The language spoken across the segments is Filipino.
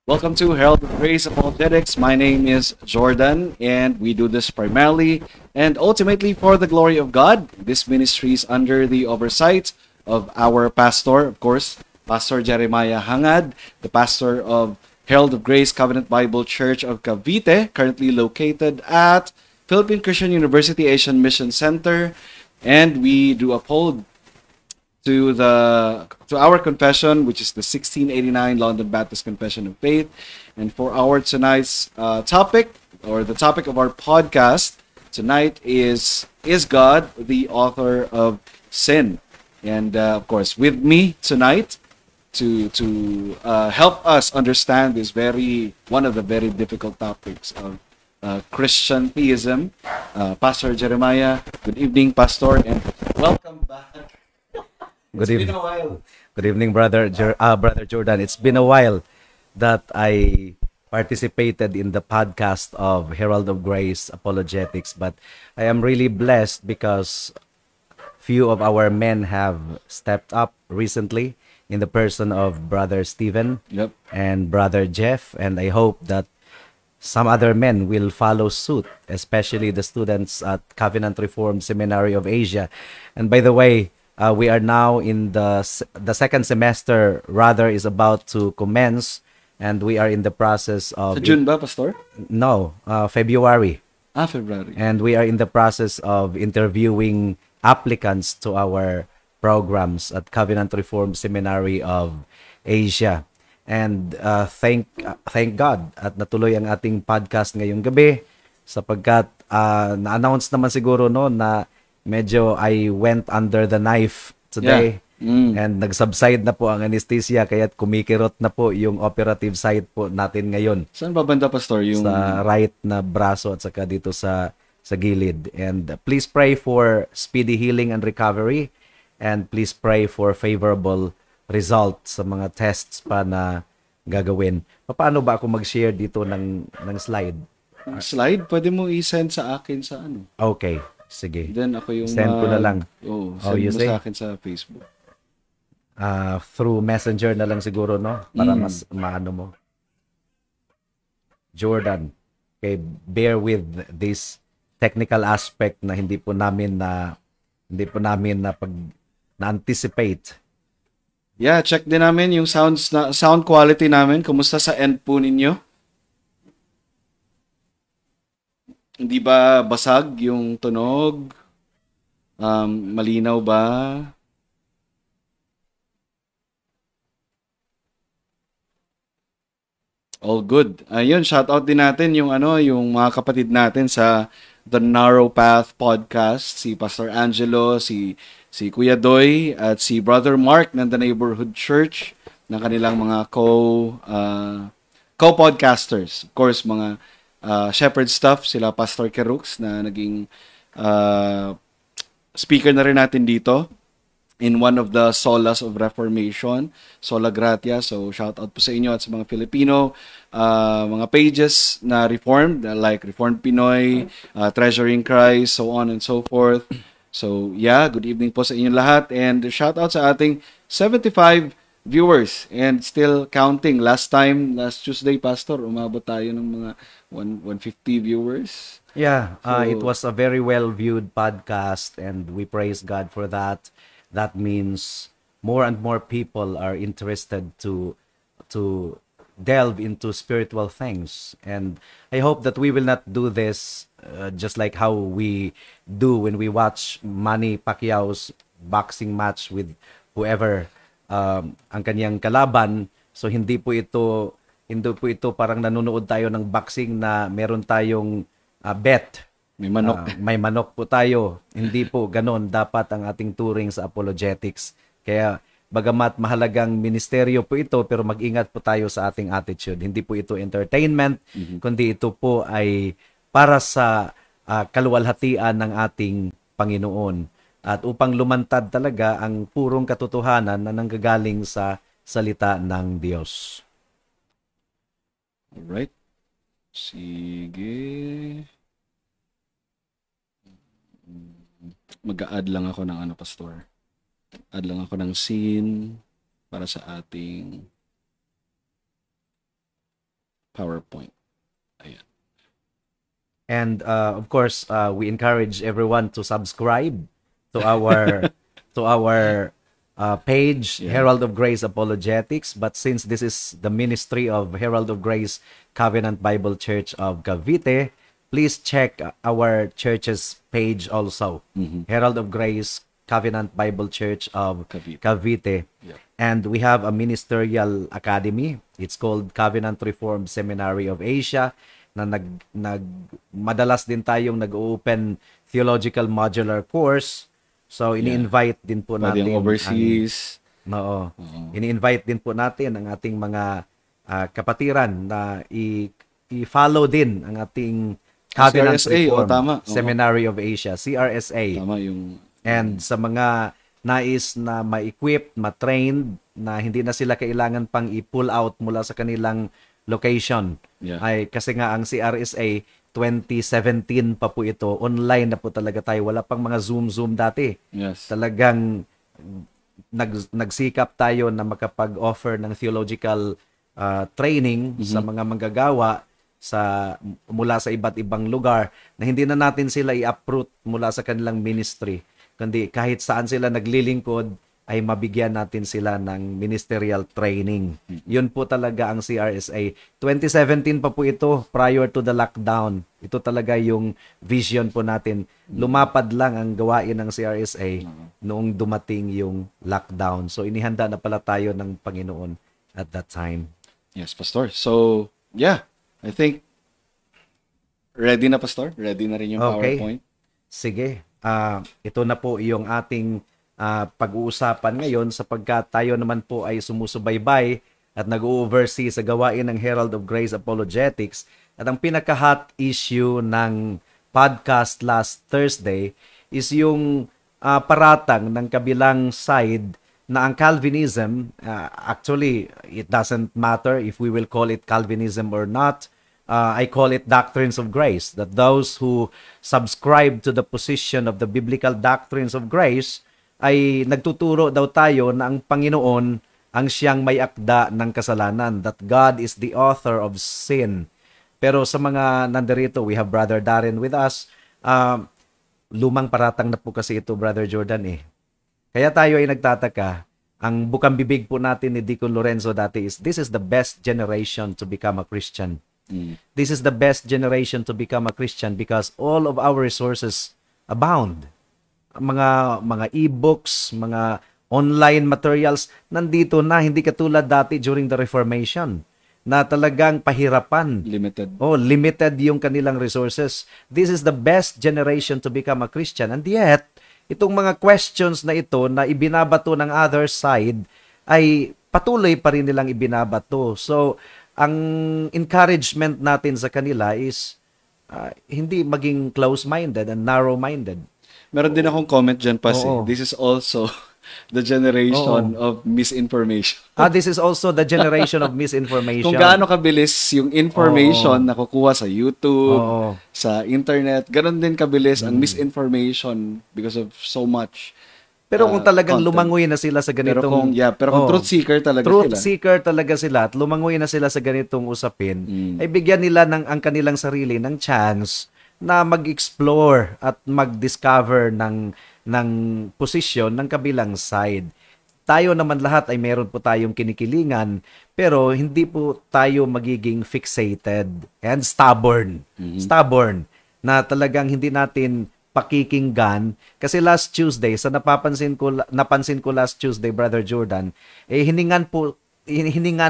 Welcome to Herald of Grace Apologetics. My name is Jordan, and we do this primarily and ultimately for the glory of God. This ministry is under the oversight of our pastor, of course, Pastor Jeremiah Hangad, the pastor of Herald of Grace Covenant Bible Church of Cavite, currently located at Philippine Christian University Asian Mission Center, and we do uphold to our confession, which is the 1689 London Baptist Confession of Faith. And for our tonight's topic, or the topic of our podcast tonight, is God the author of sin? And of course, with me tonight to help us understand this one of the very difficult topics of Christian theism, Pastor Jeremiah. Good evening, Pastor, and welcome back. Good It's evening. been a while. Good evening, brother Jordan. It's been a while that I participated in the podcast of Herald of Grace Apologetics, but I am really blessed because few of our men have stepped up recently in the person of Brother Stephen Yep. and Brother Jeff, and I hope that some other men will follow suit, especially the students at Covenant Reformed Seminary of Asia. And by the way, we are now in the second semester, rather, is about to commence, and we are in the process Sa of June ba, Pastor? February, February. and we are in the process of interviewing applicants to our programs at Covenant Reformed Seminary of Asia. And thank God at natuloy ang ating podcast ngayong gabi, sapagkat na-announce naman siguro no na medyo I went under the knife today. And nag-subside na po ang anesthesia, kaya't kumikirot na po yung operative site po natin ngayon Saan ba banda, Pastor? Yung sa right na braso at saka dito sa gilid. And please pray for speedy healing and recovery, and please pray for favorable result sa mga tests pa na gagawin. Paano ba ako mag-share dito ng slide? slide? Pwede mo i-send sa akin sa ano? Okay, sige. Then ako yung Send ko na lang. Send you mo say? sa akin sa Facebook. Through Messenger na lang siguro, no? Para mas maano mo. Jordan, okay, bear with this technical aspect na hindi po namin na anticipate. Yeah, check din namin yung sound quality namin. Kumusta sa end po ninyo? Hindi ba basag yung tunog? Malinaw ba? All good. Ayun, shout out din natin yung yung mga kapatid natin sa The Narrow Path podcast, si Pastor Angelo, si Kuya Doy at si Brother Mark ng The Neighborhood Church, ng kanilang mga co-podcasters. Of course, mga shepherd staff, sila Pastor Kerux na naging speaker na rin natin dito in one of the solas of Reformation, Sola Gratia. So, shout out po sa inyo at sa mga Filipino mga pages na Reformed, like Reformed Pinoy, Treasuring Christ, so on and so forth. So, yeah, good evening po sa inyo lahat. And shout out sa ating 75 viewers and still counting. Last Tuesday, Pastor, umabot tayo ng mga 150 viewers. Yeah, it was a very well-viewed podcast, and we praise God for that. That means more and more people are interested to delve into spiritual things. And I hope that we will not do this just like how we do when we watch Manny Pacquiao's boxing match with whoever ang kanyang kalaban. So hindi po ito parang nanonood tayo ng boxing na meron tayong bet. May manok. May manok po tayo. Hindi po ganon dapat ang ating turing sa apologetics. Kaya bagamat mahalagang ministeryo po ito, pero mag-ingat po tayo sa ating attitude. Hindi po ito entertainment, kundi ito po ay para sa kaluwalhatian ng ating Panginoon. At upang lumantad talaga ang purong katotohanan na nanggagaling sa salita ng Diyos. Alright. Sige. Mag-a-add lang ako ng Pastor. Add lang ako ng scene para sa ating PowerPoint. Ayan. And of course, we encourage everyone to subscribe to our to our page, Yeah. Herald of Grace Apologetics. But since this is the ministry of Herald of Grace Covenant Bible Church of Cavite, please check our church's page also, Herald of Grace Covenant Bible Church of Cavite. Cavite. Yeah. And we have a ministerial academy. It's called Covenant Reformed Seminary of Asia, na madalas din tayong nag-open theological modular course. So ini-invite din po Pwede natin yung overseas. Oo. Ini-invite din po natin ang ating mga kapatiran na i-follow din ang ating Covenant CRSA, Reformed tama. Seminary of Asia, CRSA. Tama yung... And sa mga nais na ma-equip, ma-trained, na hindi na sila kailangan pang i-pull out mula sa kanilang location. Yeah. Ay kasi nga ang CRSA 2017 pa po ito. Online na po talaga tayo. Wala pang mga Zoom dati. Yes. Talagang nagsikap tayo na makapag-offer ng theological training sa mga manggagawa mula sa iba't ibang lugar na hindi na natin sila i-uproot mula sa kanilang ministry. Kundi kahit saan sila naglilingkod, ay mabigyan natin sila ng ministerial training. Yun po talaga ang CRSA. 2017 pa po ito, prior to the lockdown. Ito talaga yung vision po natin. Lumapad lang ang gawain ng CRSA noong dumating yung lockdown. So inihanda na pala tayo ng Panginoon at that time. Yes, Pastor. So, yeah. I think ready na, Pastor? Ready na rin yung Okay. PowerPoint? Sige. Ito na po yung ating pag-uusapan ngayon sapagkat tayo naman po ay sumusubaybay at nag-oversee sa gawain ng Herald of Grace Apologetics. At ang pinaka-hot issue ng podcast last Thursday is yung paratang ng kabilang side na ang Calvinism, actually, it doesn't matter if we will call it Calvinism or not. I call it doctrines of grace, that those who subscribe to the position of the biblical doctrines of grace ay nagtuturo daw tayo na ang Panginoon ang siyang may akda ng kasalanan, that God is the author of sin. Pero sa mga nandirito, we have Brother Darren with us. Lumang paratang na po kasi ito, Brother Jordan eh. Kaya tayo ay nagtataka. Ang bukang bibig po natin ni Deacon Lorenzo dati is, this is the best generation to become a Christian. This is the best generation to become a Christian because all of our resources abound. Mga e-books, mga online materials, nandito na, hindi katulad dati during the Reformation na talagang pahirapan. Limited. Limited yung kanilang resources. This is the best generation to become a Christian. And yet, itong mga questions na ito na ibinabato ng other side ay patuloy pa rin nilang ibinabato. So, ang encouragement natin sa kanila is hindi maging close-minded and narrow-minded. Meron din akong comment dyan, Pas. Oo. This is also the generation of misinformation. This is also the generation of misinformation. Kung gaano kabilis yung information na kukuha sa YouTube, sa internet, ganon din kabilis ang misinformation because of so much. Pero kung talagang content. lumangoy na sila sa ganitong... Pero kung truth seeker talaga truth sila. seeker talaga sila at lumangoy na sila sa ganitong usapin, ay bigyan nila ang kanilang sarili ng chance na mag-explore at mag-discover ng posisyon ng kabilang side. Tayo naman lahat ay meron po tayong kinikilingan, pero hindi po tayo magiging fixated and stubborn. Stubborn na talagang hindi natin pakikinggan. Kasi last Tuesday, napansin ko last Tuesday, Brother Jordan, hiningan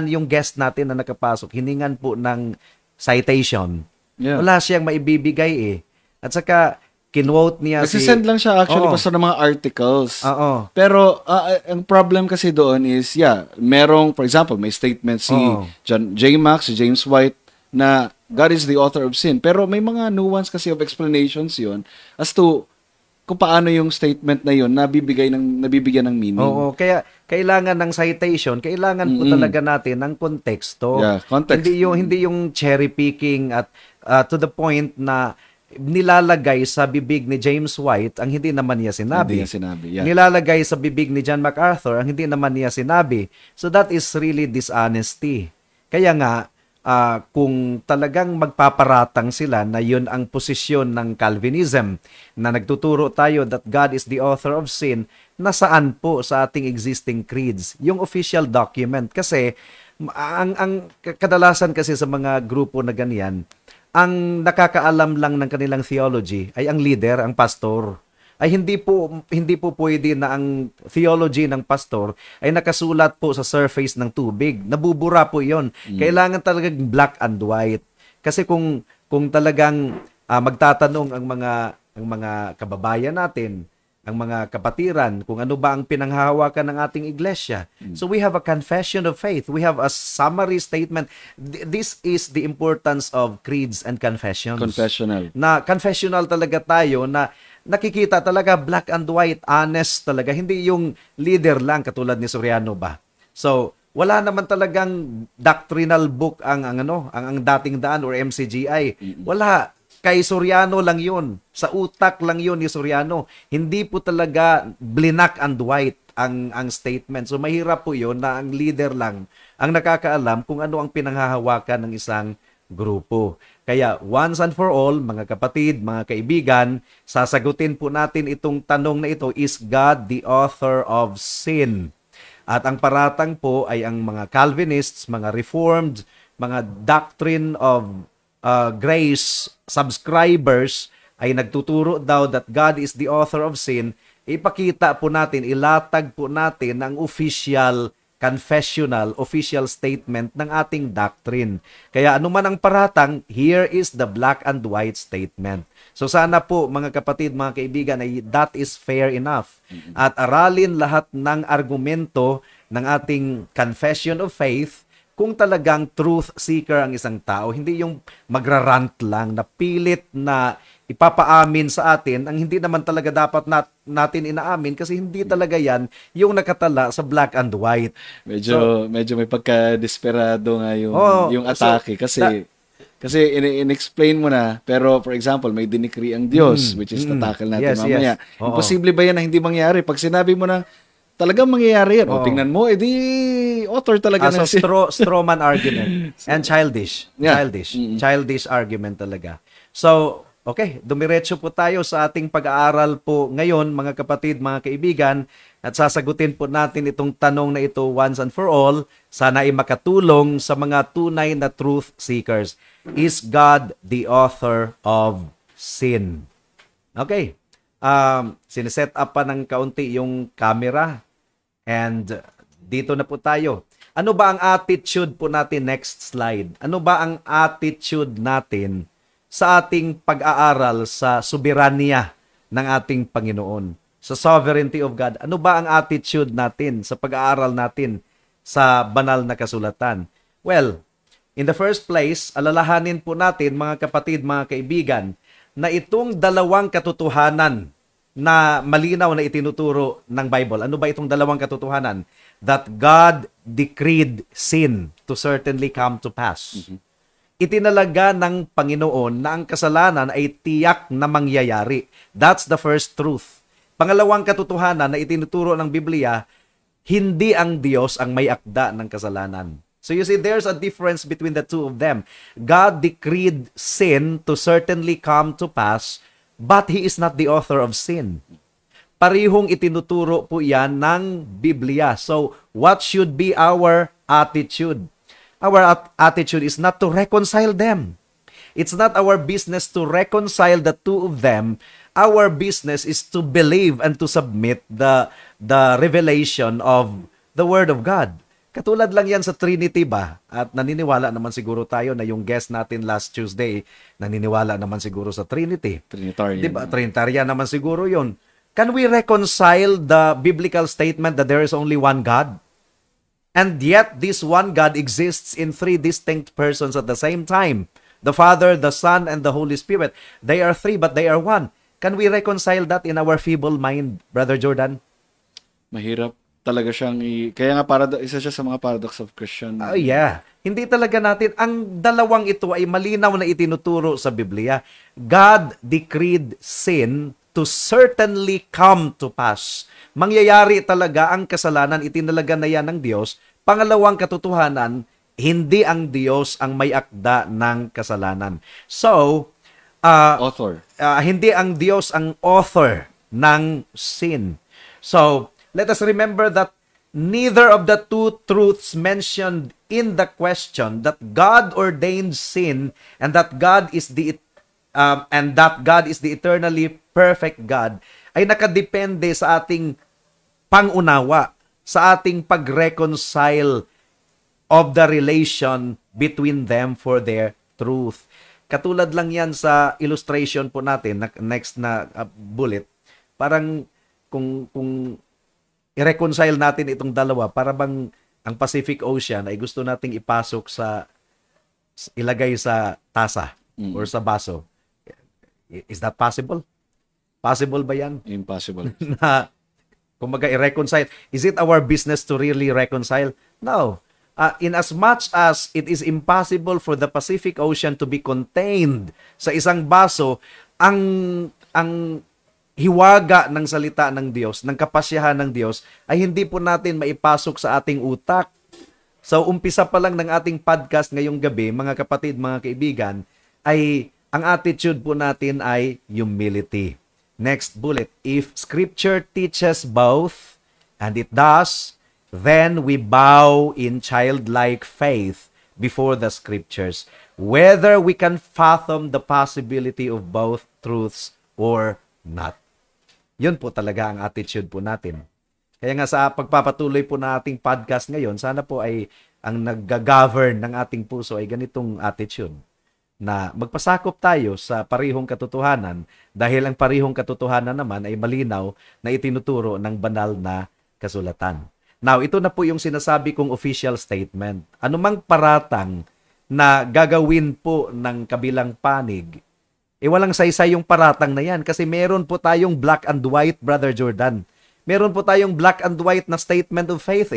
yung guest natin na nakapasok, hiningan po ng citation. Yeah. Wala siyang maibibigay eh. At saka, kinwote niya Nagsisend lang siya actually basta ng mga articles. Pero, ang problem kasi doon is, merong, for example, may statement si J. Max, si James White, na God is the author of sin. Pero may mga nuance kasi of explanations yon as to kung paano yung statement na yon nabibigyan ng meaning. Kaya kailangan ng citation, kailangan po talaga natin ng konteksto. Yeah, context. Hindi yung cherry picking at to the point na nilalagay sa bibig ni James White ang hindi naman niya sinabi. Nilalagay sa bibig ni John MacArthur ang hindi naman niya sinabi. So that is really dishonesty. Kaya nga kung talagang magpaparatang sila na yun ang posisyon ng Calvinism, na nagtuturo tayo that God is the author of sin, nasaan po sa ating existing creeds? Yung official document. Kasi, ang kadalasan kasi sa mga grupo na ganyan, ang nakakaalam lang ng kanilang theology ay ang leader, ang pastor. Ay hindi po pwede na ang theology ng pastor ay nakasulat po sa surface ng tubig. Nabubura po 'yon. Kailangan talagang black and white. Kasi kung talagang magtatanong ang mga kababayan natin, ang mga kapatiran, kung ano ba ang pinanghahawakan ng ating iglesia. So we have a confession of faith. We have a summary statement. This is the importance of creeds and confessions. Confessional. Na confessional talaga tayo, na nakikita talaga black and white, honest talaga. Hindi yung leader lang katulad ni Soriano ba. So, wala naman talagang doctrinal book ang dating daan or MCGI. Wala. Kay Soriano lang yun. Sa utak lang yun ni Soriano. Hindi po talaga black and white ang statement. So mahirap po yun na ang leader lang ang nakakaalam kung ano ang pinanghahawakan ng isang grupo. Kaya once and for all, mga kapatid, mga kaibigan, sasagutin po natin itong tanong na ito, is God the author of sin? At ang paratang po ay ang mga Calvinists, mga Reformed, mga Doctrine of Grace subscribers ay nagtuturo daw that God is the author of sin. Ipakita po natin, ilatag po natin ang official confessional, official statement ng ating doctrine. Kaya anuman ang paratang, here is the black and white statement. So sana po mga kapatid, mga kaibigan, ay that is fair enough. At aralin lahat ng argumento ng ating confession of faith kung talagang truth seeker ang isang tao, hindi yung magrarant lang, na pilit na ipapaamin sa atin ang hindi naman talaga dapat natin inaamin, kasi hindi talaga yan yung nakatala sa black and white. Medyo may pagka-desperado nga yung atake, kasi in-explain mo na, pero for example, may dinikri ang Diyos, which is tatakal natin mamaya. Yes. Imposible ba yan na hindi mangyari? Pag sinabi mo na talagang mangyayari yan, tingnan mo, edi author talaga na straw man argument and childish. Yeah. Childish argument talaga. So, okay, dumiretso po tayo sa ating pag-aaral po ngayon, mga kapatid, mga kaibigan, at sasagutin po natin itong tanong na ito once and for all. Sana ay makatulong sa mga tunay na truth seekers. Is God the author of sin? Okay. Sineset up pa ng kaunti yung camera. And dito na po tayo. Ano ba ang attitude po natin? Next slide. Ano ba ang attitude natin sa ating pag-aaral sa soberanya ng ating Panginoon? Sa sovereignty of God. Ano ba ang attitude natin sa pag-aaral natin sa banal na kasulatan? Well, in the first place, alalahanin po natin, mga kapatid, mga kaibigan, na itong dalawang katotohanan na malinaw na itinuturo ng Bible. Ano ba itong dalawang katotohanan? That God decreed sin to certainly come to pass. Itinalaga ng Panginoon na ang kasalanan ay tiyak na mangyayari. That's the first truth. Pangalawang katotohanan na itinuturo ng Biblia, hindi ang Diyos ang may akda ng kasalanan. So you see, there's a difference between the two of them. God decreed sin to certainly come to pass, but He is not the author of sin. Parihong itinuturo po yan ng Biblia. So, what should be our attitude? Our attitude is not to reconcile them. It's not our business to reconcile the two of them. Our business is to believe and to submit the revelation of the Word of God. Katulad lang yan sa Trinity ba? At naniniwala naman siguro tayo na yung guest natin last Tuesday, naniniwala naman siguro sa Trinity. Trinitarian. Diba? Trinitarian naman siguro yun. Can we reconcile the biblical statement that there is only one God? And yet, this one God exists in three distinct persons at the same time. The Father, the Son, and the Holy Spirit. They are three, but they are one. Can we reconcile that in our feeble mind, Brother Jordan? Mahirap talaga siyang kaya nga isa siya sa mga paradox of Christian. Yeah. Hindi talaga natin, ang dalawang ito ay malinaw na itinuturo sa Biblia. God decreed sin to certainly come to pass. Mangyayari talaga ang kasalanan, itinalaga na yan ng Diyos. Pangalawang katotohanan, Hindi ang Diyos ang may akda ng kasalanan. So, Author. hindi ang Diyos ang author ng sin. So, let us remember that neither of the two truths mentioned in the question, that God ordained sin and that God is the eternally perfect God, ay nakadepende sa ating pangunawa, sa ating pag-reconcile of the relation between them for their truth. Katulad lang yan sa illustration po natin, next na bullet. Parang kung i-reconcile natin itong dalawa, para bang ang Pacific Ocean ay gusto nating ipasok ilagay sa tasa or sa baso. Is that possible? Possible ba yan? Impossible. Na kumbaga i-reconcile. Is it our business to really reconcile? No. In as much as it is impossible for the Pacific Ocean to be contained sa isang baso, ang hiwaga ng salita ng Diyos, ng kapasyahan ng Diyos, ay hindi po natin maipasok sa ating utak. So, umpisa pa lang ng ating podcast ngayong gabi, mga kapatid, mga kaibigan, ay ang attitude po natin ay humility. Next bullet, if Scripture teaches both, and it does, then we bow in childlike faith before the Scriptures, whether we can fathom the possibility of both truths or not. Yun po talaga ang attitude po natin. Kaya nga sa pagpapatuloy po na ating podcast ngayon, sana po ay ang nag-govern ng ating puso ay ganitong attitude, na magpasakop tayo sa parihong katotohanan dahil ang parihong katotohanan naman ay malinaw na itinuturo ng banal na kasulatan. Now, ito na po yung sinasabi kong official statement. Anumang paratang na gagawin po ng kabilang panig, walang saysay yung paratang na yan kasi meron po tayong black and white, Brother Jordan. Meron po tayong black and white na statement of faith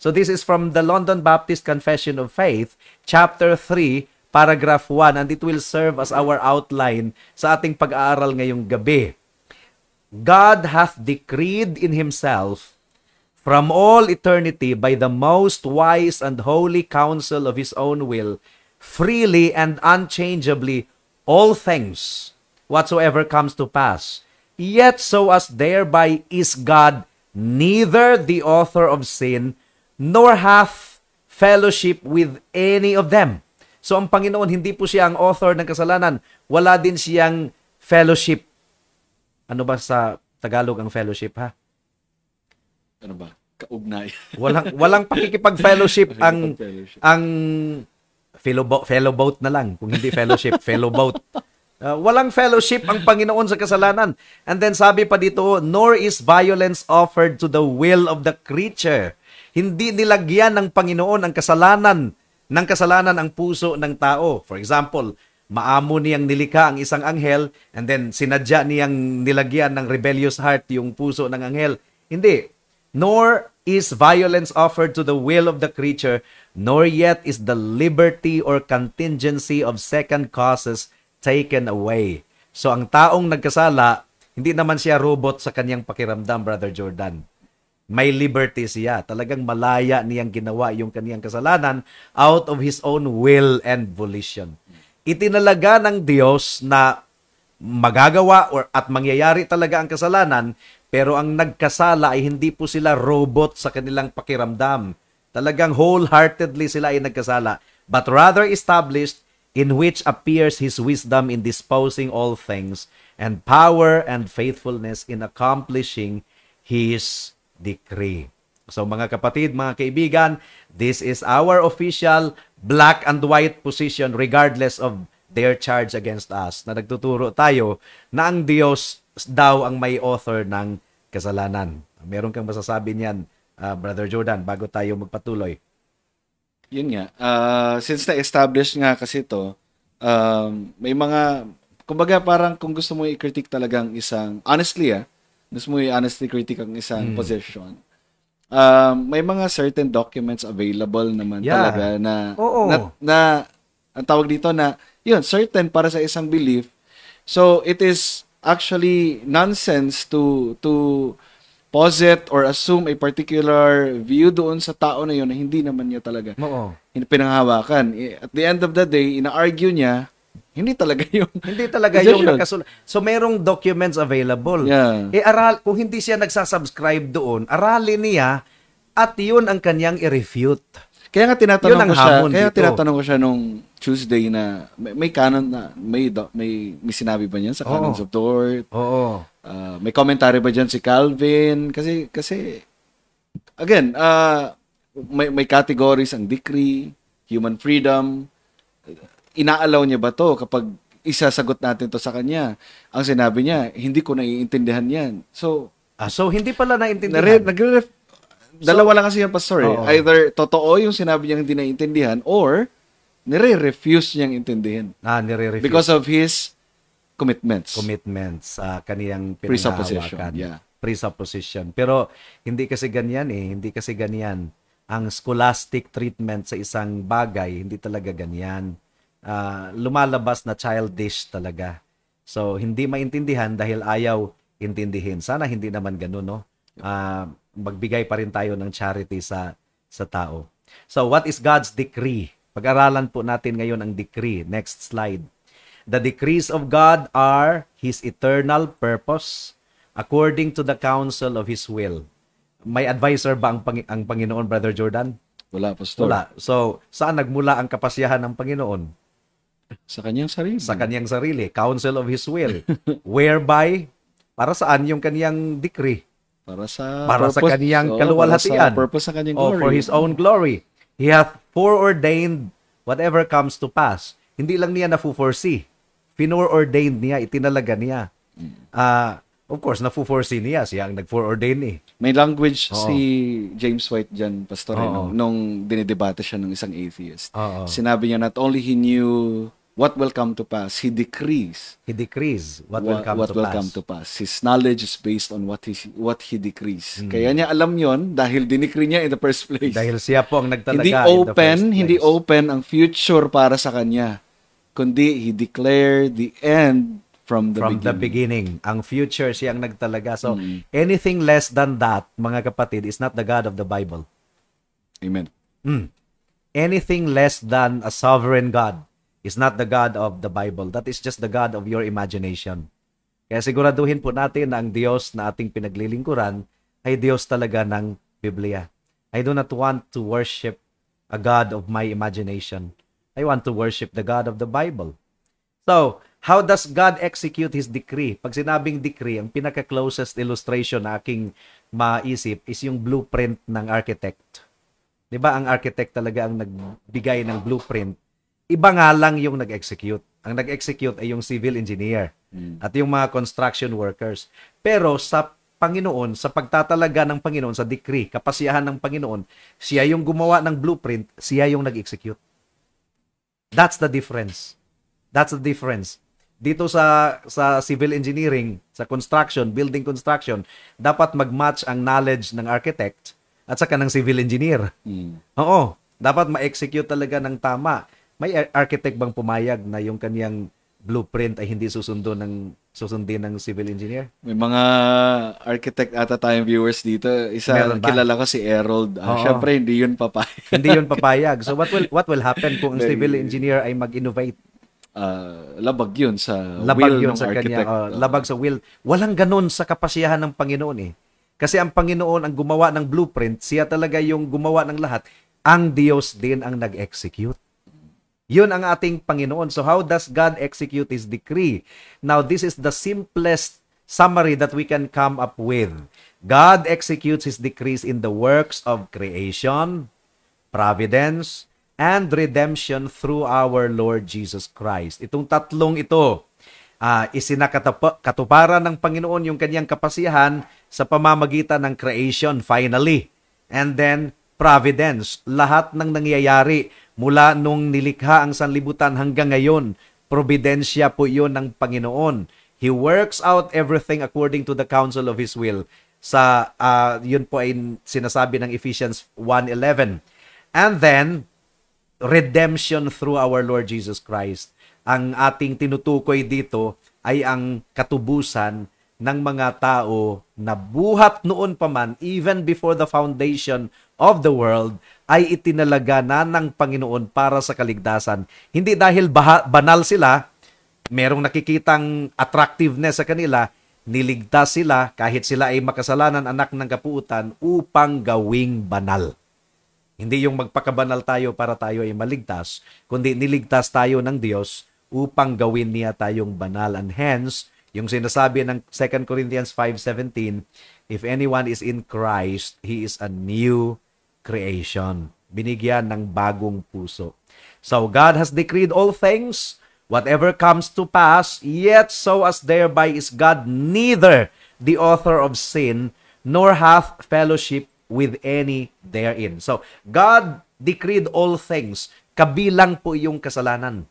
So this is from the London Baptist Confession of Faith, chapter 3, paragraph 1, and it will serve as our outline sa ating pag-aaral ngayong gabi. God hath decreed in Himself from all eternity by the most wise and holy counsel of His own will, freely and unchangeably all things whatsoever comes to pass. Yet so as thereby is God neither the author of sin, nor hath fellowship with any of them. So ang Panginoon, hindi po siya ang author ng kasalanan. Wala din siyang fellowship. Ano ba sa Tagalog ang fellowship, ha? Ano ba? Kaugnay. Walang pakikipag-fellowship ang fellow boat na lang. Kung hindi fellowship, fellow boat. Walang fellowship ang Panginoon sa kasalanan. And then sabi pa dito, nor is violence offered to the will of the creature. Hindi nilagyan ng Panginoon ang kasalanan ang puso ng tao. For example, maamo niyang nilikha ang isang anghel and then sinadya niyang nilagyan ng rebellious heart yung puso ng anghel. Hindi. Nor is violence offered to the will of the creature, nor yet is the liberty or contingency of second causes taken away. So ang taong nagkasala, hindi naman siya robot sa kanyang pakiramdam, Brother Jordan. May liberty siya. Talagang malaya niyang ginawa yung kanyang kasalanan out of his own will and volition. Itinalaga ng Diyos na magagawa at mangyayari talaga ang kasalanan, pero ang nagkasala ay hindi po sila robot sa kanilang pakiramdam. Talagang wholeheartedly sila ay nagkasala, but rather established, in which appears His wisdom in disposing all things, and power and faithfulness in accomplishing His decree. So mga kapatid, mga kaibigan, this is our official black and white position regardless of their charge against us, na nagtuturo tayo na ang Diyos daw ang may author ng kasalanan. Meron kang masasabi niyan, Brother Jordan, bago tayo magpatuloy? Yun nga. Since na-establish nga kasi ito, may mga, kumbaga parang kung gusto mo i-critique talagang isang, gusto mo i-honestly critique ang isang position, may mga certain documents available naman talaga na, ang tawag dito na, yun, certain para sa isang belief. So, it is actually nonsense to posit or assume a particular view doon sa tao na yun na hindi naman niya talaga Oo. pinanghawakan. At the end of the day, ina-argue niya, hindi talaga yung Hindi talaga yung decision. nakasulat. So, merong documents available. Yeah. Kung hindi siya nagsasubscribe doon, aralin niya at yun ang kanyang i-refute. Kaya nga Yun tinatanong ang ko siya, hamon kaya dito. tinatanong ko siya nung Tuesday na may canon na may sinabi ba niyan sa Canons of the Word? Oo. May commentary ba diyan si Calvin? Kasi again, may categories ang decree, human freedom. Inaalaw niya ba to kapag isasagot natin to sa kanya? Ang sinabi niya, hindi ko naiintindihan yan. So, So hindi pala naintindihan. dalawa lang kasi yung pastor eh. Oo. Either totoo yung sinabi niyang hindi naiintindihan or nire-refuse niyang intindihin Nire-refute because of his commitments. commitments sa kaniyang Presupposition, pinanghahawakan. yeah. Presupposition. Pero hindi kasi ganyan eh. Hindi kasi ganyan. Ang scholastic treatment sa isang bagay, hindi talaga ganyan. Lumalabas na childish talaga. So, hindi maintindihan dahil ayaw intindihin. Sana hindi naman ganun, no? Magbigay pa rin tayo ng charity sa tao. So, what is God's decree? Pag-aralan po natin ngayon ang decree. Next slide. The decrees of God are His eternal purpose according to the counsel of His will. May advisor ba ang Panginoon, Brother Jordan? Wala, pastor. Wala. So, saan nagmula ang kapasyahan ng Panginoon? Sa kanyang sarili. Sa kanyang sarili. Counsel of His will. Whereby, para saan yung kanyang decree? Para sa Kaniyang kaluwalhatian. Para sa purpose sa kanyang O glory. for His own glory. He hath foreordained whatever comes to pass. Hindi lang niya na-foresee. Finore-ordained niya, itinalaga niya. Of course, na-foresee niya. Siya ang nag-foreordain eh. May language Oo. si James White dyan, pastor, Oo. nung dinidebate siya ng isang atheist. Oo. Sinabi niya, not only he knew what will come to pass, he decrees He decrees what will come to pass. His knowledge is based on what he decrees. Hmm. Kaya niya alam yon dahil dinecree niya in the first place. Dahil siya po ang nagtalaga hindi in the first hindi place. open ang future para sa kanya. Kundi he declared the end from the the beginning. Ang future siya ang nagtalaga. So, anything less than that, mga kapatid, is not the God of the Bible. Amen. Anything less than a sovereign God is not the God of the Bible. That is just the God of your imagination. Kaya siguraduhin po natin na ang Diyos na ating pinaglilingkuran ay Diyos talaga ng Biblia. I do not want to worship a God of my imagination. I want to worship the God of the Bible. So, how does God execute His decree? Pag sinabing decree, ang pinaka-closest illustration na aking maisip is yung blueprint ng architect. 'Di ba ang architect talaga ang nagbigay ng blueprint? Iba nga lang yung nag-execute. Ang nag-execute ay yung civil engineer at yung mga construction workers. Pero sa Panginoon, sa pagtatalaga ng Panginoon, sa decree, kapasiyahan ng Panginoon, siya yung gumawa ng blueprint, siya yung nag-execute. That's the difference. That's the difference. Dito sa civil engineering, sa construction, building construction, dapat mag-match ang knowledge ng architect at saka ng civil engineer. Oo, dapat ma-execute talaga ng tama. May architect bang pumayag na yung kaniyang blueprint ay hindi susundin ng civil engineer? May mga architect ata tayong viewers dito. Meron ba? Kilala ko si Harold. Oo. Syempre, hindi yun papayag. Hindi yun papayag. So what will happen kung ang civil engineer ay mag-innovate? Labag yun sa Labag will yun ng sa architect. kanya. Labag sa will. Walang ganun sa kapasiyahan ng Panginoon eh. Kasi ang Panginoon ang gumawa ng blueprint, siya talaga yung gumawa ng lahat. Ang Diyos din ang nag-execute. Yun ang ating Panginoon. So how does God execute His decree? Now, this is the simplest summary that we can come up with. God executes His decrees in the works of creation, providence, and redemption through our Lord Jesus Christ. Itong tatlong ito, isinakatuparan ng Panginoon yung kanyang kapasiyahan sa pamamagitan ng creation, finally. And then, providence. Lahat ng nangyayari mula nung nilikha ang sanlibutan hanggang ngayon, probidensya po yun ng Panginoon. He works out everything according to the counsel of His will. Yun po ay sinasabi ng Ephesians 1:11. And then, redemption through our Lord Jesus Christ. Ang ating tinutukoy dito ay ang katubusan ng mga tao na buhat noon pa man, even before the foundation of the world, ay itinalaga na ng Panginoon para sa kaligtasan. Hindi dahil banal sila, merong nakikitang attractiveness sa kanila, niligtas sila kahit sila ay makasalanan, anak ng kapuutan, upang gawing banal. Hindi yung magpakabanal tayo para tayo ay maligtas, kundi niligtas tayo ng Diyos upang gawin niya tayong banal. And hence, yung sinasabi ng 2 Corinthians 5:17, if anyone is in Christ, he is a new creation. Binigyan ng bagong puso. So God has decreed all things, whatever comes to pass, yet so as thereby is God neither the author of sin, nor hath fellowship with any therein. So God decreed all things, kabilang po yung kasalanan.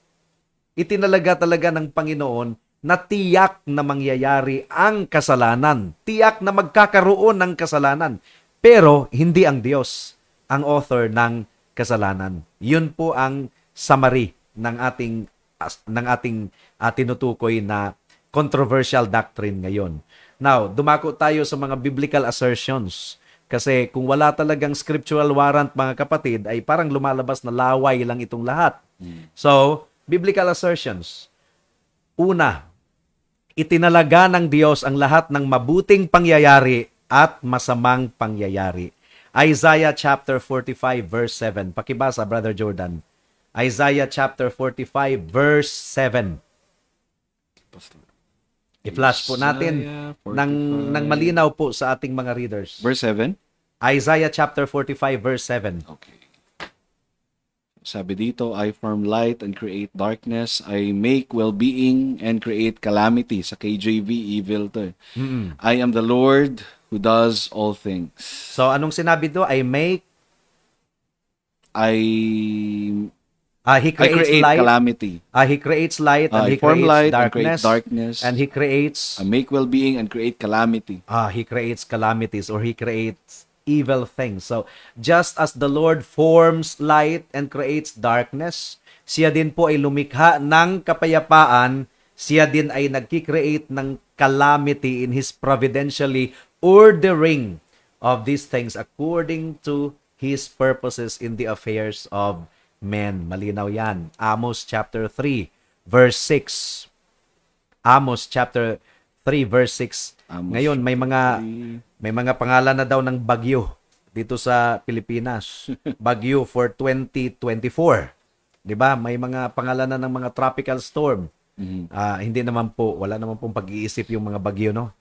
Itinalaga talaga ng Panginoon na tiyak na mangyayari ang kasalanan. Tiyak na magkakaroon ng kasalanan. Pero hindi ang Diyos ang author ng kasalanan. Yun po ang summary ng ating tinutukoy na controversial doctrine ngayon. Now, dumako tayo sa mga biblical assertions. Kasi kung wala talagang scriptural warrant, mga kapatid, ay parang lumalabas na laway lang itong lahat. So, biblical assertions. Una, itinalaga ng Diyos ang lahat ng mabuting pangyayari at masamang pangyayari. Isaiah chapter 45 verse 7. Pakibasa, Brother Jordan. Isaiah chapter 45 verse 7. I-flash po natin ng malinaw po sa ating mga readers. Verse 7? Isaiah chapter 45 verse 7. Okay. Sabi dito, I form light and create darkness. I make well-being and create calamity. Sa KJV, evil to. I am the Lord who does all things. So, anong sinabi do? I make... He creates light, calamity. He creates light and he form creates light darkness. And create darkness. And he creates... I make well-being and create calamity. He creates calamities, or he creates evil things. So, just as the Lord forms light and creates darkness, siya din po ay lumikha ng kapayapaan, siya din ay nagki-create ng calamity in His providentially ordering of these things according to His purposes in the affairs of men. Malinaw yan. Amos chapter 3, verse 6. Amos chapter 3, verse 6. Ngayon, may mga pangalan na daw ng bagyo dito sa Pilipinas. Bagyo for 2024. 'Di ba? May mga pangalan na ng mga tropical storm. Hindi naman po, wala naman pong pag-iisip yung mga bagyo, no?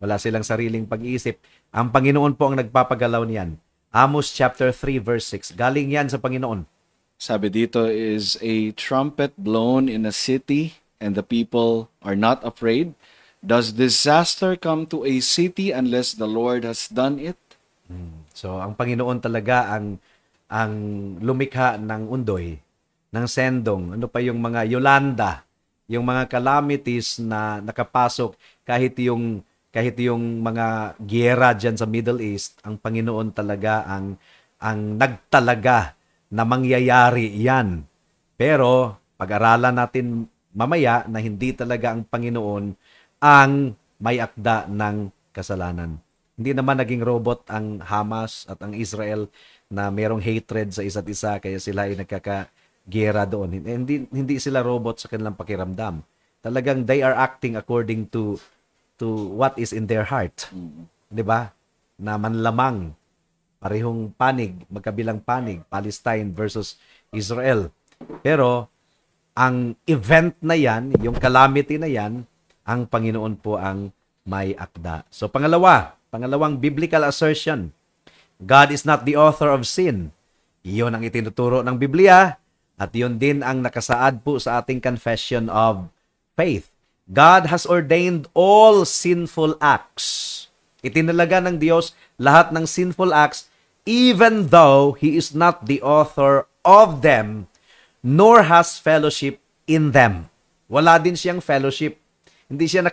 Wala silang sariling pag-iisip. Ang Panginoon po ang nagpapagalaw niyan. Amos chapter 3 verse 6. Galing yan sa Panginoon. Sabi dito, is a trumpet blown in a city and the people are not afraid? Does disaster come to a city unless the Lord has done it? So, ang Panginoon talaga ang lumikha ng undoy, ng sendong, ano pa yung mga Yolanda, yung mga calamities na nakapasok, kahit yung mga giyera dyan sa Middle East, ang Panginoon talaga ang nagtalaga na mangyayari yan. Pero, pag-aralan natin mamaya na hindi talaga ang Panginoon ang may akda ng kasalanan. Hindi naman naging robot ang Hamas at ang Israel na merong hatred sa isa't isa kaya sila ay nagkakagera doon. Hindi sila robot sa kanilang pakiramdam. Talagang they are acting according to what is in their heart. 'Di ba? Na manlamang, parehong panig, magkabilang panig, Palestine versus Israel. Pero ang event na yan, yung calamity na yan, ang Panginoon po ang may akda. So pangalawang biblical assertion, God is not the author of sin. Iyon ang itinuturo ng Biblia at yun din ang nakasaad po sa ating confession of faith. God has ordained all sinful acts. Itinalaga ng Diyos lahat ng sinful acts even though He is not the author of them nor has fellowship in them. Wala din siyang fellowship. Hindi siya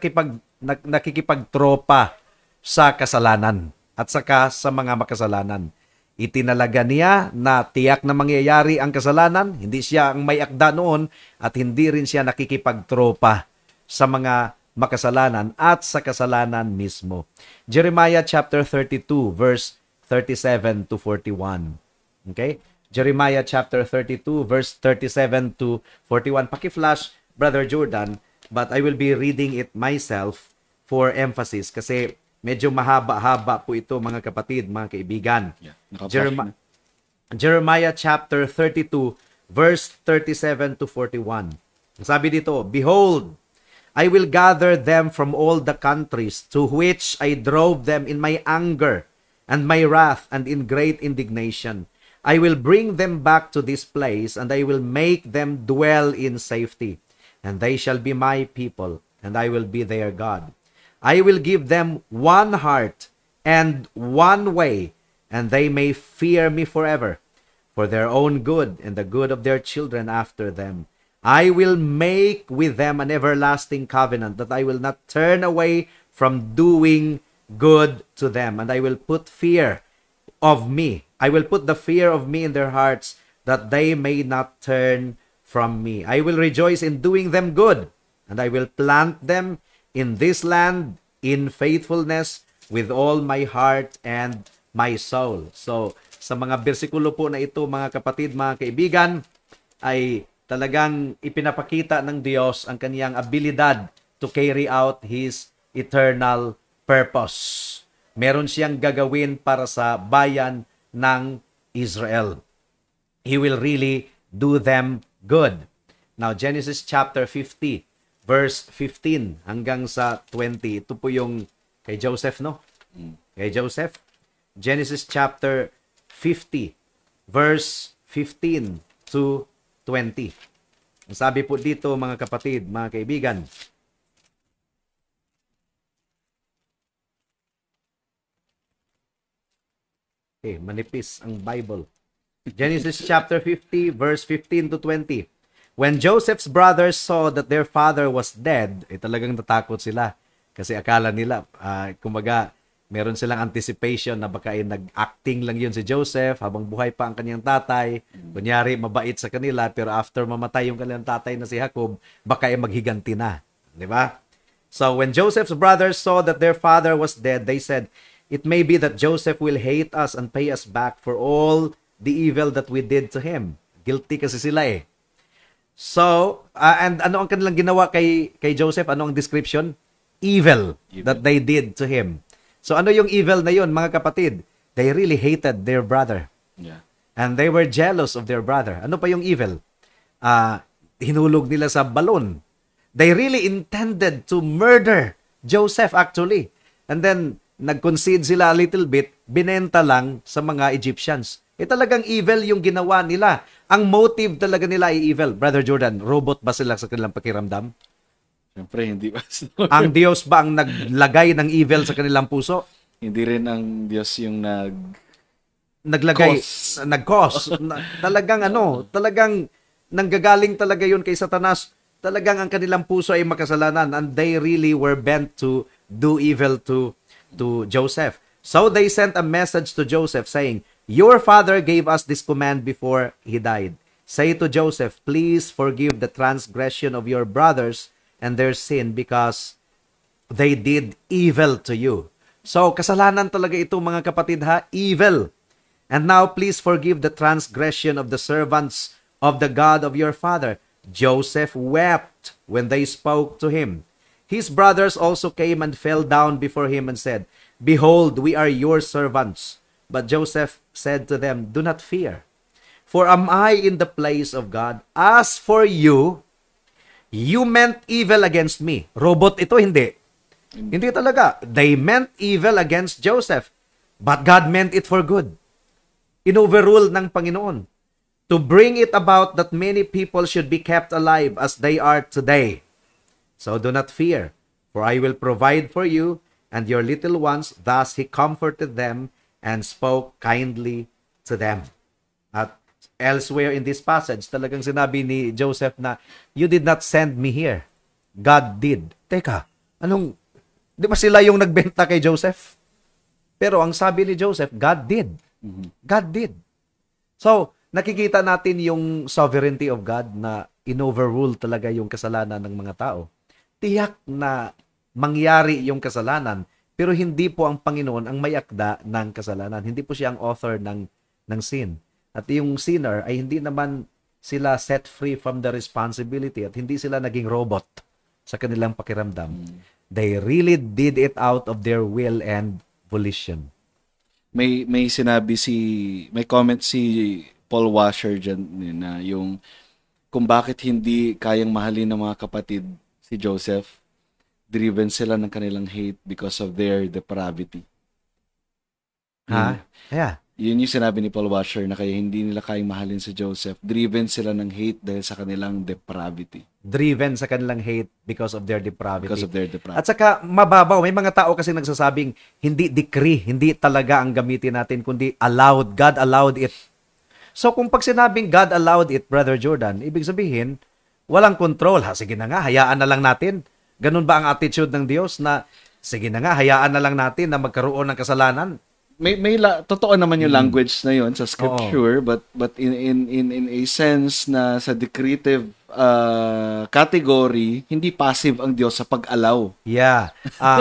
nakikipagtropa sa kasalanan at saka sa mga makasalanan. Itinalaga niya na tiyak na mangyayari ang kasalanan, hindi siya ang may akda noon at hindi rin siya nakikipagtropa sa mga makasalanan at sa kasalanan mismo. Jeremiah chapter 32 verse 37 to 41. Okay? Jeremiah chapter 32 verse 37 to 41. Paki-flash, Brother Jordan, but I will be reading it myself for emphasis kasi medyo mahaba-haba po ito, mga kapatid, mga kaibigan. Yeah, Jeremiah chapter 32 verse 37 to 41. Sabi dito, "Behold, I will gather them from all the countries to which I drove them in my anger and my wrath and in great indignation. I will bring them back to this place, and I will make them dwell in safety. And they shall be my people, and I will be their God. I will give them one heart and one way, and they may fear me forever, for their own good and the good of their children after them. I will make with them an everlasting covenant, that I will not turn away from doing good to them, and I will put fear of me. I will put the fear of me in their hearts, that they may not turn from me. I will rejoice in doing them good, and I will plant them in this land in faithfulness with all my heart and my soul." So, sa mga bersikulo po na ito, mga kapatid, mga kaibigan, ay talagang ipinapakita ng Diyos ang kaniyang abilidad to carry out His eternal purpose. Meron siyang gagawin para sa bayan ng Israel. He will really do them good. Now, Genesis chapter 50, verse 15 hanggang sa 20. Ito po yung kay Joseph, no? Kay Joseph. Genesis chapter 50, verse 15 to 20. Ang sabi po dito, mga kapatid, mga kaibigan, manipis ang Bible. Genesis chapter 50, verse 15 to 20. "When Joseph's brothers saw that their father was dead," talagang natakot sila. Kasi akala nila, kumaga, meron silang anticipation na baka nag-acting lang yun si Joseph habang buhay pa ang kanyang tatay. Kunyari, mabait sa kanila, pero after mamatay yung kanilang tatay na si Jacob, baka maghiganti na. Di ba? "So when Joseph's brothers saw that their father was dead, they said, 'It may be that Joseph will hate us and pay us back for all the evil that we did to him.'" Guilty kasi sila eh. So, and ano ang kanilang ginawa kay Joseph? Ano ang description? Evil that they did to him. So, ano yung evil na yun, mga kapatid? They really hated their brother. Yeah. And they were jealous of their brother. Ano pa yung evil? Hinulog nila sa balon. They really intended to murder Joseph actually. And then, nag-concede sila a little bit, binenta lang sa mga Egyptians. Talagang evil yung ginawa nila. Ang motive talaga nila ay evil. Brother Jordan, robot ba sila sa kanilang pakiramdam? Siyempre, hindi ba? Ang Diyos ba ang naglagay ng evil sa kanilang puso? Hindi rin ang Diyos yung naglagay, nag-cause. Talagang nanggagaling talaga yun kay Satanas. Talagang ang kanilang puso ay makasalanan, and they really were bent to do evil to Joseph. So they sent a message to Joseph saying, "Your father gave us this command before he died. Say to Joseph, please forgive the transgression of your brothers and their sin, because they did evil to you." So, kasalanan talaga ito, mga kapatid, ha? Evil. "And now, please forgive the transgression of the servants of the God of your father." Joseph wept when they spoke to him. His brothers also came and fell down before him and said, "Behold, we are your servants." But Joseph said to them, "Do not fear, for am I in the place of God? As for you, you meant evil against me." Robot ito, hindi. Hindi talaga. They meant evil against Joseph, but God meant it for good. Inoverrule ng Panginoon to bring it about that many people should be kept alive as they are today. So do not fear, for I will provide for you and your little ones. Thus he comforted them and spoke kindly to them. At elsewhere in this passage, talagang sinabi ni Joseph na, "You did not send me here. God did." Teka, di ba sila yung nagbenta kay Joseph? Pero ang sabi ni Joseph, God did. God did. So, nakikita natin yung sovereignty of God na inoverrule talaga yung kasalanan ng mga tao. Tiyak na mangyari yung kasalanan. Pero hindi po ang Panginoon ang may akda ng kasalanan. Hindi po siya ang author ng sin. At yung sinner ay hindi naman sila set free from the responsibility at hindi sila naging robot sa kanilang pakiramdam. They really did it out of their will and volition. May may comment si Paul Washer diyan na yung kung bakit hindi kayang mahalin ng mga kapatid si Joseph, driven sila ng kanilang hate because of their depravity. Yeah. Yun yung sinabi ni Paul Washer na kaya hindi nila kayang mahalin si Joseph. Driven sila ng hate dahil sa kanilang depravity. Driven sa kanilang hate because of their depravity. Because of their depravity. At saka mababaw, may mga tao kasi nagsasabing hindi decree, hindi talaga ang gamitin natin, kundi allowed. God allowed it. So kung pag sinabing God allowed it, Brother Jordan, ibig sabihin, walang control. Sige na nga, hayaan na lang natin. Ganun ba ang attitude ng Diyos na sige na nga, hayaan na lang natin na magkaroon ng kasalanan? Totoo naman yung language na yun sa scripture, but in a sense na sa decretive category, hindi passive ang Diyos sa pag-allow. Yeah.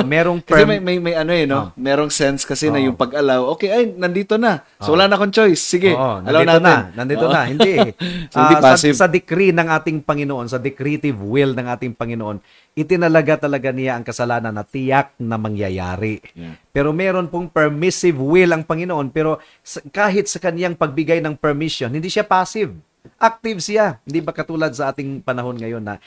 Merong kasi may ano no? Merong sense kasi na yung pag-allow, okay, ay, nandito na. So wala na akong choice. Sige, allow natin. Nandito na. Hindi. So, hindi passive. Sa decree ng ating Panginoon, sa decretive will ng ating Panginoon, itinalaga talaga niya ang kasalanan na tiyak na mangyayari. Yeah. Pero meron pong permissive will ang Panginoon, pero kahit sa kaniyang pagbigay ng permission, hindi siya passive. Active siya. Hindi ba katulad sa ating panahon ngayon na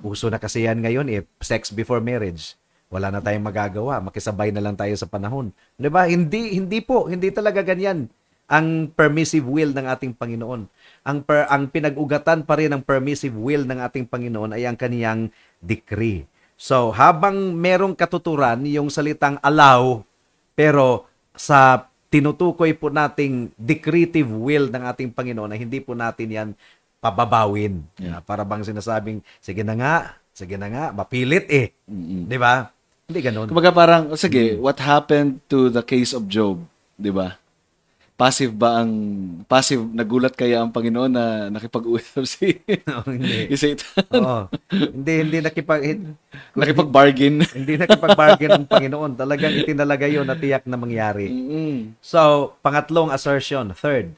uso na kasi yan ngayon sex before marriage. Wala na tayong magagawa. Makisabay na lang tayo sa panahon. Di ba? Hindi po. Hindi talaga ganyan ang permissive will ng ating Panginoon. Ang pinag-ugatan pa rin ng permissive will ng ating Panginoon ay ang kaniyang decree. So, habang merong katuturan yung salitang allow, pero sa tinutukoy po nating decretive will ng ating Panginoon na hindi po natin yan pababawin. Yeah. Para bang sinasabing, sige na nga, mapilit Di ba? Hindi ganun. Kumbaga parang, sige, what happened to the case of Job? Di ba? Passive, nagulat kaya ang Panginoon na nakipag-usap hindi. si Satan? Oo. Hindi nakipag-bargain. Hindi nakipag-bargain ang Panginoon. Talagang itinalaga yun na tiyak na mangyari. So, pangatlong assertion. Third,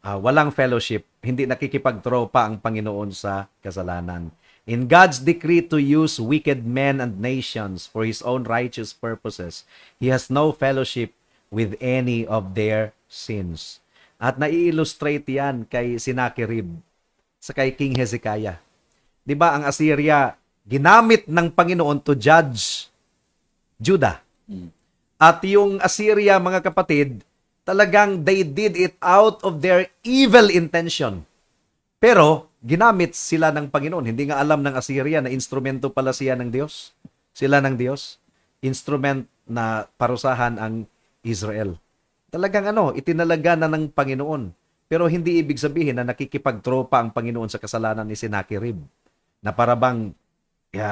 walang fellowship. Hindi nakikipagtropa ang Panginoon sa kasalanan. In God's decree to use wicked men and nations for His own righteous purposes, He has no fellowship with any of their sins. At nai-illustrate yan kay Sennacherib sa kay King Hezekiah. 'Di ba ang Assyria ginamit ng Panginoon to judge Judah. At yung Assyria, mga kapatid, talagang they did it out of their evil intention. Pero ginamit sila ng Panginoon. Hindi nga alam ng Assyria na instrumento pala siya ng Diyos. Sila ng Diyos. Instrument na parusahan ang Israel. Talagang itinalaga na ng Panginoon. Pero hindi ibig sabihin na nakikipagtropa ang Panginoon sa kasalanan ni Sennacherib. Na parabang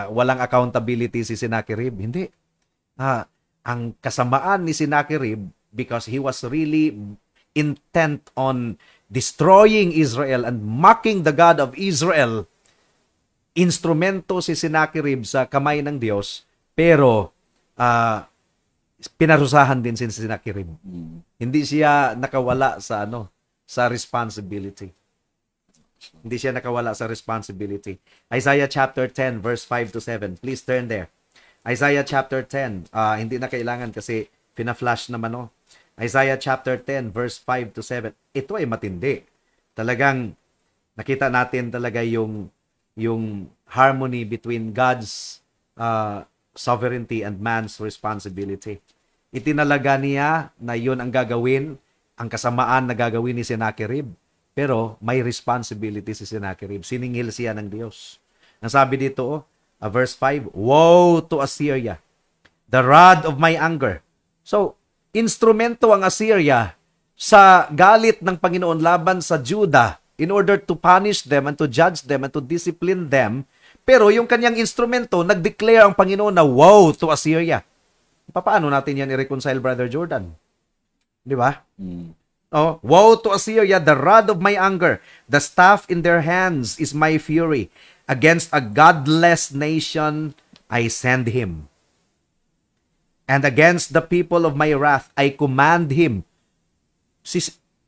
walang accountability si Sennacherib. Hindi. Ang kasamaan ni Sennacherib, because he was really intent on destroying Israel and mocking the God of Israel, instrumento si Sennacherib sa kamay ng Diyos, pero pinarusahan din si Sennacherib. Hindi siya nakawala sa responsibility. Hindi siya nakawala sa responsibility. Isaiah chapter 10 verse 5 to 7. Please turn there. Isaiah chapter 10. Hindi na kailangan kasi pina-flash naman Isaiah chapter 10 verse 5 to 7. Ito ay matindi. Talagang nakita natin talaga yung harmony between God's sovereignty and man's responsibility. Itinalaga niya na yun ang gagawin, ang kasamaan na gagawin ni Sennacherib. Pero may responsibility si Sennacherib. Siningil siya ng Diyos. Ang sabi dito, verse 5, woe to Assyria, the rod of my anger. So, instrumento ang Assyria sa galit ng Panginoon laban sa Judah in order to punish them and to judge them and to discipline them. Pero yung kanyang instrumento, nag-declare ang Panginoon na woe to Assyria. Paano natin yan i-reconcile, Brother Jordan? Di ba? Woe to Assyria, the rod of my anger, the staff in their hands is my fury. Against a godless nation, I send him. And against the people of my wrath, I command him.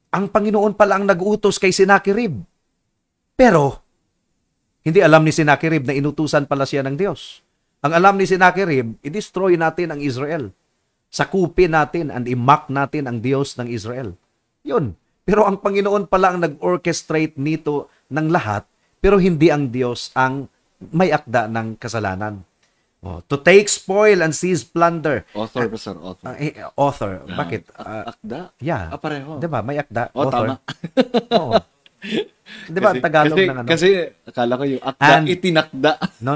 Ang Panginoon pala ang nag-utos kay Sennacherib. Pero, hindi alam ni Sennacherib na inutusan pala siya ng Diyos. Ang alam ni Sennacherib, i-destroy natin ang Israel. Sakupin natin and imak natin ang Diyos ng Israel. Yun. Pero ang Panginoon pala ang nag-orchestrate nito ng lahat, pero hindi ang Diyos ang may akda ng kasalanan. To take spoil and seize plunder. Author ba, sir? Author. Author. Bakit? Akda? Yeah. Pareho. Diba? May akda. Tama. Author. Oo. Diba? Tagalog ng ano? Kasi akala ko yung akda, itinakda. No.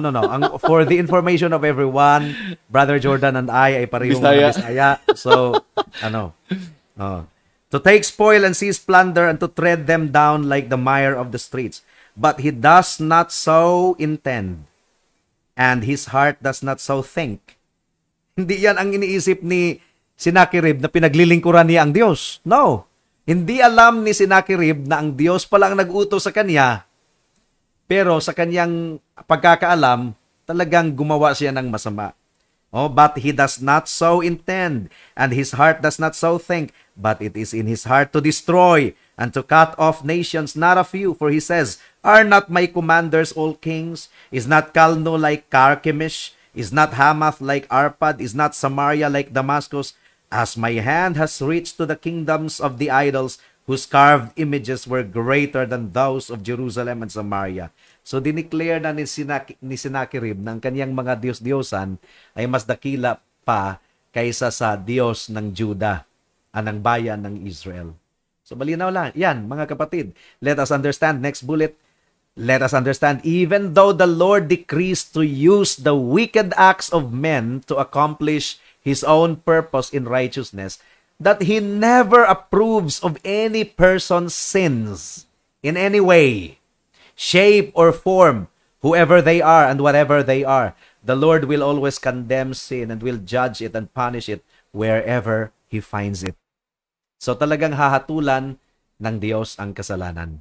For the information of everyone, Brother Jordan and I ay parehong mga Bisaya. So, to take spoil and seize plunder and to tread them down like the mire of the streets. But he does not so intend. And his heart does not so think. Hindi yan ang iniisip ni Sennacherib na pinaglilingkuran niya ang Diyos. No. Hindi alam ni Sennacherib na ang Diyos pala ang nag-utos sa kanya. Pero sa kanyang pagkakaalam, talagang gumawa siya ng masama. But he does not so intend, and his heart does not so think, but it is in his heart to destroy and to cut off nations, not a few. For he says, are not my commanders all kings? Is not Calno like Carchemish? Is not Hamath like Arpad? Is not Samaria like Damascus? As my hand has reached to the kingdoms of the idols, whose carved images were greater than those of Jerusalem and Samaria. So dineclare na ni Sennacherib ng kanyang mga Diyos-Diyosan ay mas dakila pa kaysa sa Diyos ng Juda, ng bayan ng Israel. So malinaw lang. Yan, mga kapatid. Let us understand. Next bullet. Let us understand, even though the Lord decrees to use the wicked acts of men to accomplish His own purpose in righteousness, that He never approves of any person's sins in any way, shape, or form, whoever they are and whatever they are. The Lord will always condemn sin and will judge it and punish it wherever He finds it. So talagang hahatulan ng Diyos ang kasalanan.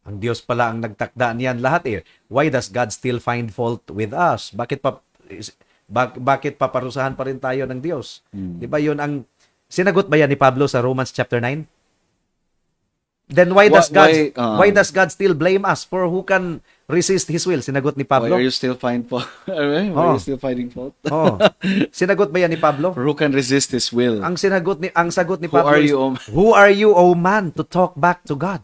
Ang Diyos pala ang nagtakda niyan lahat . Why does God still find fault with us? Bakit paparusahan pa rin tayo ng Diyos? Di ba yun ang sinagot ba yan ni Pablo sa Romans chapter 9? Then why does God still blame us? For who can resist His will? Sinagot ni Pablo. Why are you still finding fault? Why are you still finding fault? Sinagot ba yan ni Pablo? For who can resist His will? Ang sagot ni Pablo Who are you, O man, to talk back to God?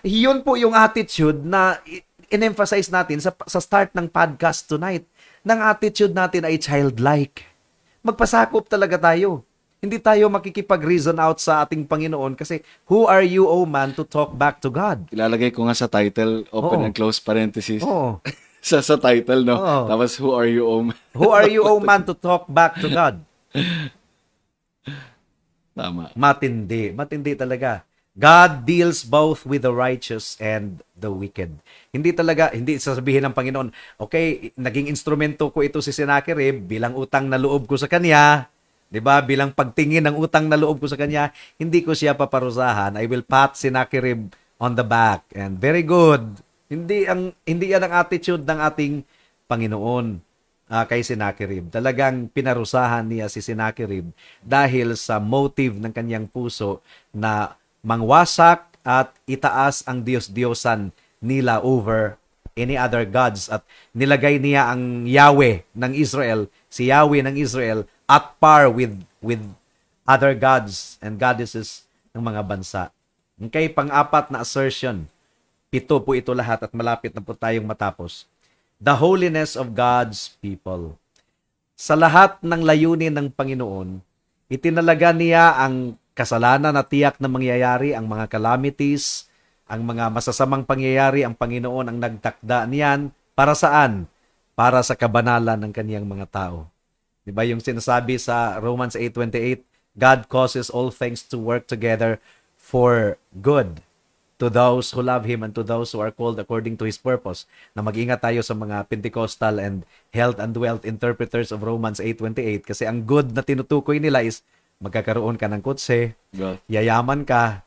Yun po yung attitude na in-emphasize natin sa start ng podcast tonight. Nang attitude natin ay childlike. Magpasakop talaga tayo. Hindi tayo makikipag-reason out sa ating Panginoon kasi who are you, O man, to talk back to God? Ilalagay ko nga sa title, open and close parenthesis. sa title, no? Tapos, who are you, O man? Who are you, O man, to talk back to God? Tama. Matindi talaga. God deals both with the righteous and the wicked. Hindi sasabihin ng Panginoon, okay, naging instrumento ko ito si Sennacherib bilang utang na loob ko sa kanya. 'Di ba? Bilang pagtingin ng utang na loob ko sa kanya, hindi ko siya paparusahan. I will pat Sennacherib on the back. And very good. Hindi yan ang attitude ng ating Panginoon kay Sennacherib. Talagang pinarusahan niya si Sennacherib dahil sa motive ng kanyang puso na mangwasak at itaas ang Diyos-Diyosan nila over any other gods, at nilagay niya ang Yahweh ng Israel, si Yahweh ng Israel, at par with other gods and goddesses ng mga bansa. Okay, pang-apat na assertion. 7 po ito lahat at malapit na po tayong matapos. The holiness of God's people. Sa lahat ng layunin ng Panginoon, itinalaga niya ang kasalanan na tiyak na mangyayari, ang mga calamities, ang mga masasamang pangyayari, ang Panginoon ang nagtakda niyan. Para saan? Para sa kabanalan ng kaniyang mga tao. Diba yung sinasabi sa Romans 8:28, God causes all things to work together for good to those who love Him and to those who are called according to His purpose. Na mag-ingat tayo sa mga Pentecostal and health and wealth interpreters of Romans 8:28 kasi ang good na tinutukoy nila is magkakaroon ka ng kotse, yayaman ka,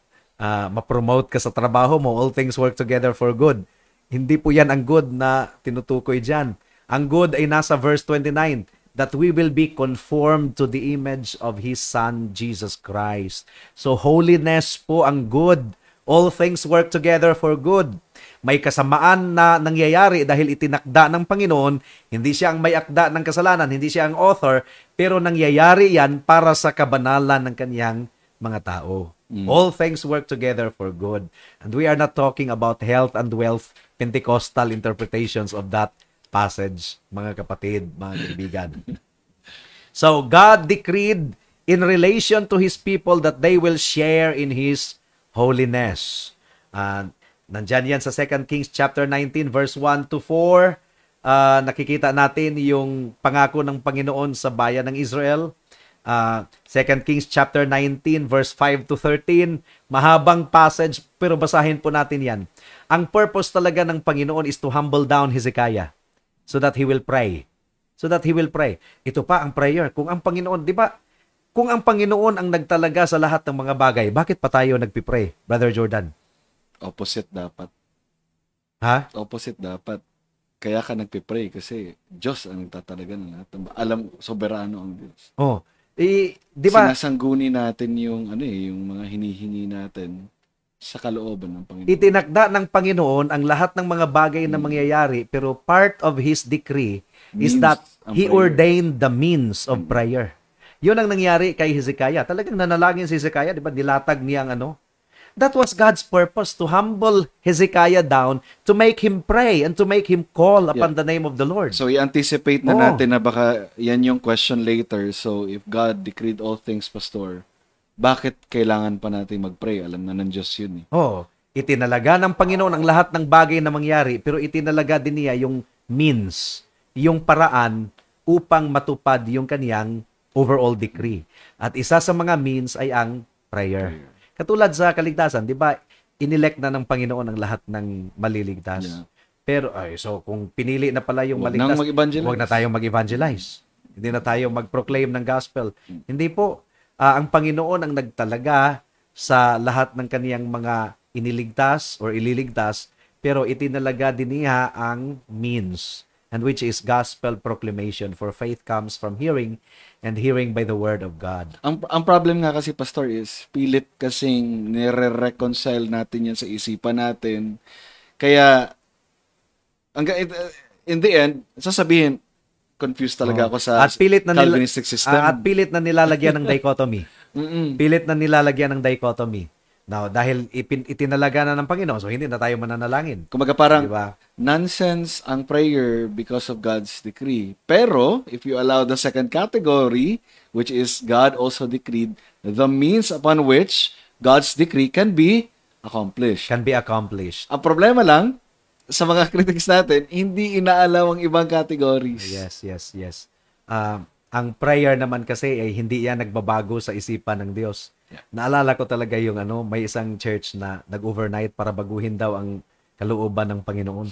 ma-promote ka sa trabaho mo, all things work together for good. Hindi po yan ang good na tinutukoy dyan. Ang good ay nasa verse 29. that we will be conformed to the image of His Son, Jesus Christ. So holiness po ang good. All things work together for good. May kasamaan na nangyayari dahil itinakda ng Panginoon. Hindi siya ang may akda ng kasalanan, hindi siya ang author, pero nangyayari yan para sa kabanalan ng kaniyang mga tao. All things work together for good. And we are not talking about health and wealth, Pentecostal interpretations of that passage, mga kapatid, mga kaibigan. So, God decreed in relation to His people that they will share in His holiness. Nandyan yan sa 2 Kings chapter 19 verse 1 to 4. Nakikita natin yung pangako ng Panginoon sa bayan ng Israel. 2 Kings chapter 19 verse 5 to 13. Mahabang passage pero basahin po natin yan. Ang purpose talaga ng Panginoon is to humble down Hezekiah so that he will pray. So that he will pray. Ito pa ang prayer. Kung ang Panginoon, di ba? Kung ang Panginoon ang nagtalaga sa lahat ng mga bagay, bakit pa tayo nagpipray, Brother Jordan? Opposite dapat. Ha? Opposite dapat. Kaya ka nagpipray kasi Diyos ang nagtatalaga ng lahat. Alam, soberano ang Diyos. Oh, di ba? Sinasangguni natin yung yung mga hinihingi natin sa kalooban ng Panginoon. Itinakda ng Panginoon ang lahat ng mga bagay na mangyayari, pero part of His decree is that He ordained the means of prayer. Yun ang nangyari kay Hezekiah. Talagang nanalangin si Hezekiah, di ba? Dilatag niya ang That was God's purpose, to humble Hezekiah down, to make him pray and to make him call upon the name of the Lord. So, i-anticipate na natin na baka yan yung question later. So, if God decreed all things, Pastor, bakit kailangan pa natin mag-pray? Alam na ng Diyos yun. Itinalaga ng Panginoon ang lahat ng bagay na mangyari, pero itinalaga din niya yung means, yung paraan upang matupad yung kaniyang overall decree. At isa sa mga means ay ang prayer. Katulad sa kaligtasan, di ba, inelect na ng Panginoon ang lahat ng maliligtas. Yeah. Pero, so kung pinili na pala yung maligtas, huwag na tayong mag-evangelize. Hindi na tayo mag-proclaim ng gospel. Hindi po. Ang Panginoon ang nagtalaga sa lahat ng kaniyang mga iniligtas or ililigtas, pero itinalaga din niya ang means, and which is gospel proclamation, for faith comes from hearing, and hearing by the word of God. Ang problem nga kasi, Pastor, is pilit kasing nire-reconcile natin yan sa isipan natin. Kaya, in the end, sasabihin, confused talaga ako sa Calvinistic system. At pilit na nilalagyan ng dichotomy. Pilit na nilalagyan ng dichotomy. Now, dahil itinalaga na ng Panginoon, so hindi na tayo mananalangin. Kumaga parang nonsense ang prayer because of God's decree. Pero, if you allow the second category, which is God also decreed the means upon which God's decree can be accomplished. Can be accomplished. Ang problema lang, sa mga critics natin, hindi inaalaw ang ibang categories. Yes. Ang prayer naman kasi ay hindi yan nagbabago sa isipan ng Diyos. Yeah. Naalala ko talaga yung may isang church na nag-overnight para baguhin daw ang kalooban ng Panginoon.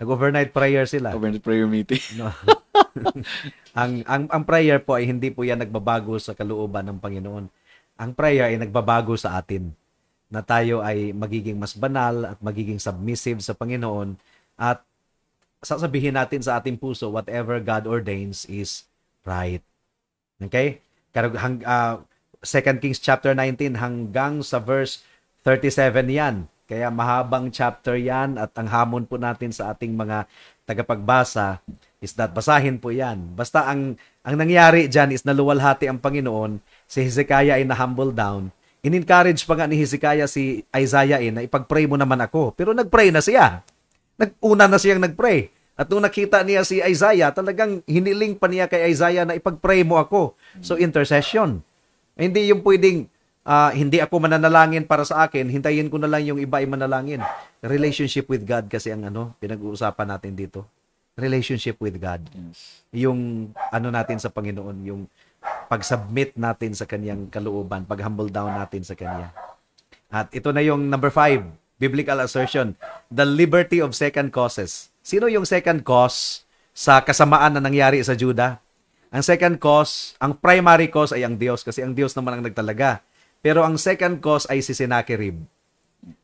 Nag-overnight prayer sila. Overnight prayer meeting. No. ang prayer po ay hindi po yan nagbabago sa kalooban ng Panginoon. Ang prayer ay nagbabago sa atin, na tayo ay magiging mas banal at magiging submissive sa Panginoon, at sasabihin natin sa ating puso, whatever God ordains is right. Okay? 2 Kings chapter 19 hanggang sa verse 37 yan. Kaya mahabang chapter yan, at ang hamon po natin sa ating mga tagapagbasa is that basahin po yan. Basta ang nangyari dyan is naluwalhati ang Panginoon, si Hezekiah ay na-humble down. In-encourage pa nga ni Hezekiah si Isaiah na ipag-pray mo naman ako. Pero nag-pray na siya. Una na siyang nag-pray. At nung nakita niya si Isaiah, talagang hiniling pa niya kay Isaiah na ipag-pray mo ako. So intercession. Hindi yung pwedeng hindi ako mananalangin para sa akin, hintayin ko na lang yung iba ay manalangin. Relationship with God kasi ang pinag-uusapan natin dito. Relationship with God. Yes. Yung natin sa Panginoon, yung pag-submit natin sa Kanyang kalooban, pag-humble down natin sa Kanya. At ito na yung number 5, biblical assertion, the liberty of second causes. Sino yung second cause sa kasamaan na nangyari sa Judah? Ang second cause, ang primary cause ay ang Diyos, kasi ang Diyos naman ang nagtalaga. Pero ang second cause ay si Sennacherib.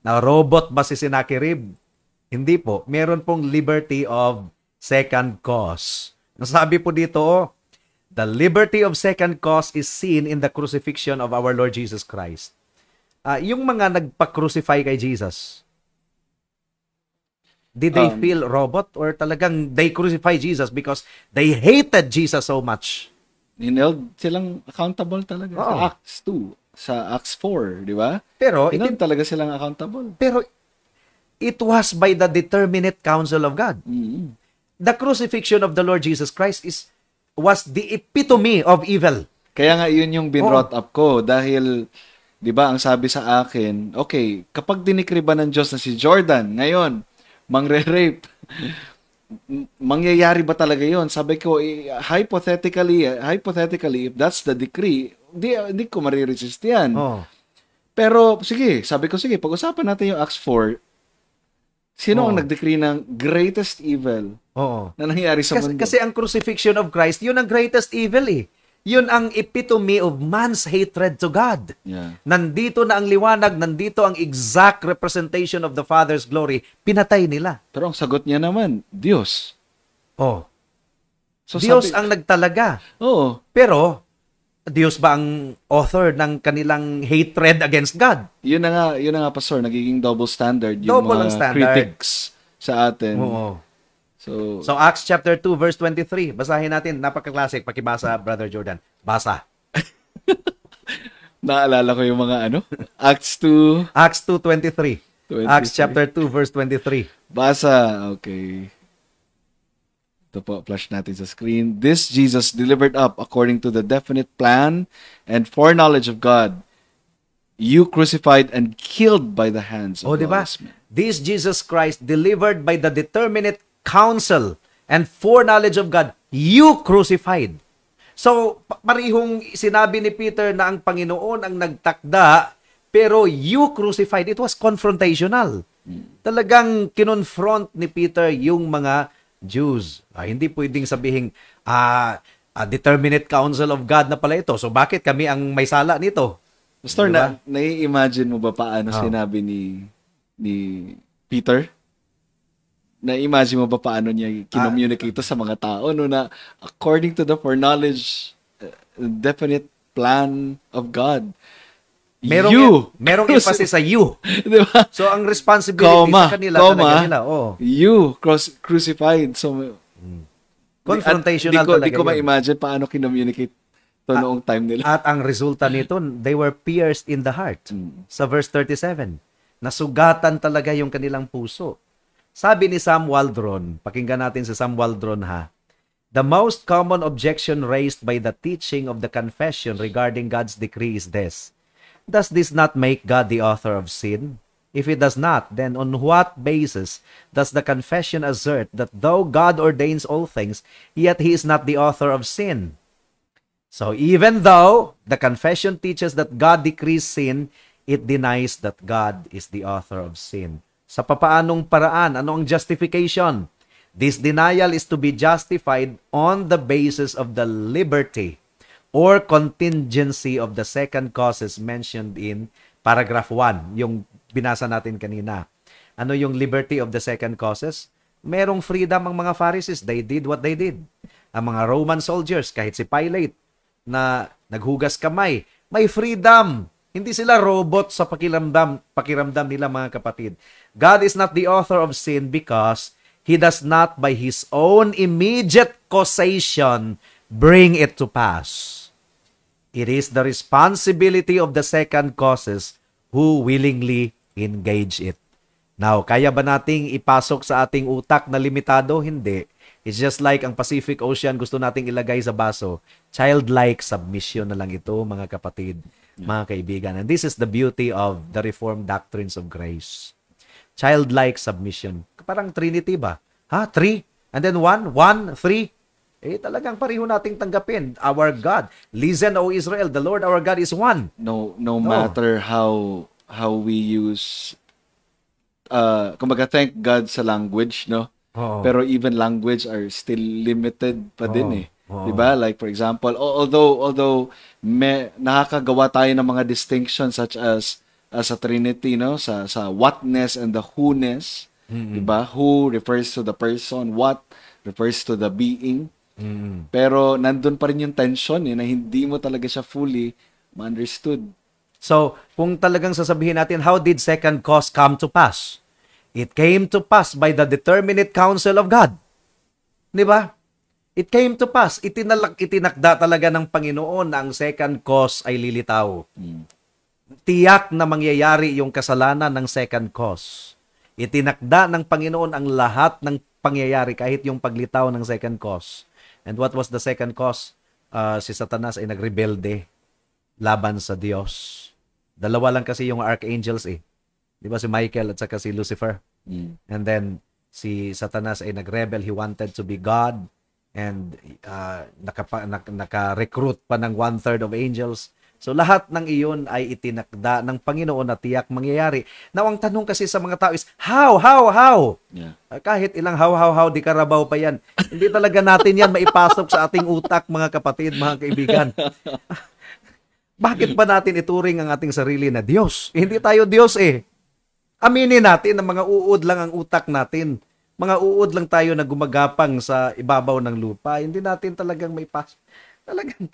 Now, robot ba si Sennacherib? Hindi po. Meron pong liberty of second cause. Nasabi po dito, The liberty of second cause is seen in the crucifixion of our Lord Jesus Christ. Yung mga nagpa-crucify kay Jesus, did they feel robot or talagang they crucify Jesus because they hated Jesus so much? Hineld silang accountable talaga sa Acts 2, sa Acts 4, di ba? Pero talaga silang accountable. Pero it was by the determinate counsel of God. Mm-hmm. The crucifixion of the Lord Jesus Christ was the epitome of evil. Kaya nga yun yung binrot up ko dahil 'di ba ang sabi sa akin, okay, kapag dinikri ba ng Diyos na si Jordan ngayon mangre-rape, mangyayari ba talaga yon? Sabi ko, hypothetically, if that's the decree, di ko mariresist yan. Pero, sige, sabi ko, pag-usapan natin yung Acts 4. Sino ang nag-decree ng greatest evil na nangyayari sa mundo? Kasi ang crucifixion of Christ, yun ang greatest evil eh. Yun ang epitome of man's hatred to God. Yeah. Nandito na ang liwanag, nandito ang exact representation of the Father's glory. Pinatay nila. Pero ang sagot niya naman, Diyos. So Diyos ang nagtalaga. Pero, Diyos ba ang author ng kanilang hatred against God? Yun na nga, Pastor, nagiging double standard yung double mga critics sa atin. So Acts chapter 2 verse 23. Basahin natin. Napaka-classic. Pakibasa, Brother Jordan. Basa. Naalala ko yung mga Acts 2. Acts 2:23. Acts chapter 2 verse 23. Basa. Okay. Ito po, flash natin sa screen. This Jesus delivered up according to the definite plan and foreknowledge of God. You crucified and killed by the hands of lawless men. This Jesus Christ delivered by the determinate counsel and foreknowledge of God, you crucified. So, parihong sinabi ni Peter na ang Panginoon ang nagtakda, pero you crucified. It was confrontational. Talagang kinonfront ni Peter yung mga Jews. Hindi pwedeng sabihin, determinate counsel of God na pala ito. So, bakit kami ang may sala nito? Pastor, diba? Nai-imagine mo ba paano sinabi ni Peter? Na-imagine mo ba paano niya kinommunicate ito sa mga tao na according to the foreknowledge, definite plan of God, merong emphasis sa you. Diba? So, ang responsibility sa kanila talaga nila. You crucified. So, confrontational talaga. Di ko ma-imagine paano kinommunicate ito noong time nila. At ang resulta nito, they were pierced in the heart. Sa verse 37, nasugatan talaga yung kanilang puso. Sabi ni Sam Waldron, pakinggan natin si Sam Waldron ha, the most common objection raised by the teaching of the confession regarding God's decree is this: does this not make God the author of sin? If it does not, then on what basis does the confession assert that though God ordains all things, yet He is not the author of sin? So even though the confession teaches that God decrees sin, it denies that God is the author of sin. Sa papaanong paraan, ano ang justification? This denial is to be justified on the basis of the liberty or contingency of the second causes mentioned in paragraph 1, yung binasa natin kanina. Ano yung liberty of the second causes? Merong freedom ang mga Pharisees. They did what they did. Ang mga Roman soldiers, kahit si Pilate na naghugas kamay, may freedom. Hindi sila robot sa pakiramdam nila, mga kapatid. God is not the author of sin because He does not by His own immediate causation bring it to pass. It is the responsibility of the second causes who willingly engage it. Now, kaya ba nating ipasok sa ating utak na limitado? Hindi. It's just like ang Pacific Ocean gusto nating ilagay sa baso. Childlike submission na lang ito, mga kapatid, mga kaibigan. And this is the beauty of the Reformed doctrines of grace. Childlike submission. Parang Trinity ba? Three? And then one, three? Talagang pareho nating tanggapin. Our God. Listen, O Israel, the Lord our God is one. No matter how we use kumbaga, thank God sa language, no? Pero even language are still limited pa din eh. Diba? Like for example, although nakakagawa tayo ng mga distinctions such as sa Trinity, no? Sa whatness and the who-ness. Diba? Who refers to the person, what refers to the being. Pero nandun pa rin yung tension na hindi mo talaga siya fully ma-understood. So, kung talagang sasabihin natin, how did second cause come to pass? It came to pass by the determinate counsel of God. Di ba? It came to pass. Itinakda talaga ng Panginoon na ang second cause ay lilitaw. Tiyak na mangyayari yung kasalanan ng second cause. Itinakda ng Panginoon ang lahat ng pangyayari kahit yung paglitaw ng second cause. And what was the second cause? Si Satanas ay nagrebelde laban sa Diyos. Dalawa lang kasi yung archangels eh. Di ba si Michael at saka si Lucifer? And then si Satanas ay nagrebel. He wanted to be God. And naka-recruit pa ng 1/3 of angels. So lahat ng iyon ay itinakda ng Panginoon na tiyak mangyayari. Now ang tanong kasi sa mga tao is, how? Yeah. Kahit ilang how, di karabaw pa yan. Hindi talaga natin yan maipasok sa ating utak, mga kapatid, mga kaibigan. Bakit ba natin ituring ang ating sarili na Diyos? Hindi tayo Diyos eh. Aminin natin na mga uod lang ang utak natin. Mga uod lang tayo na gumagapang sa ibabaw ng lupa. Hindi natin talagang maipasok. Talagang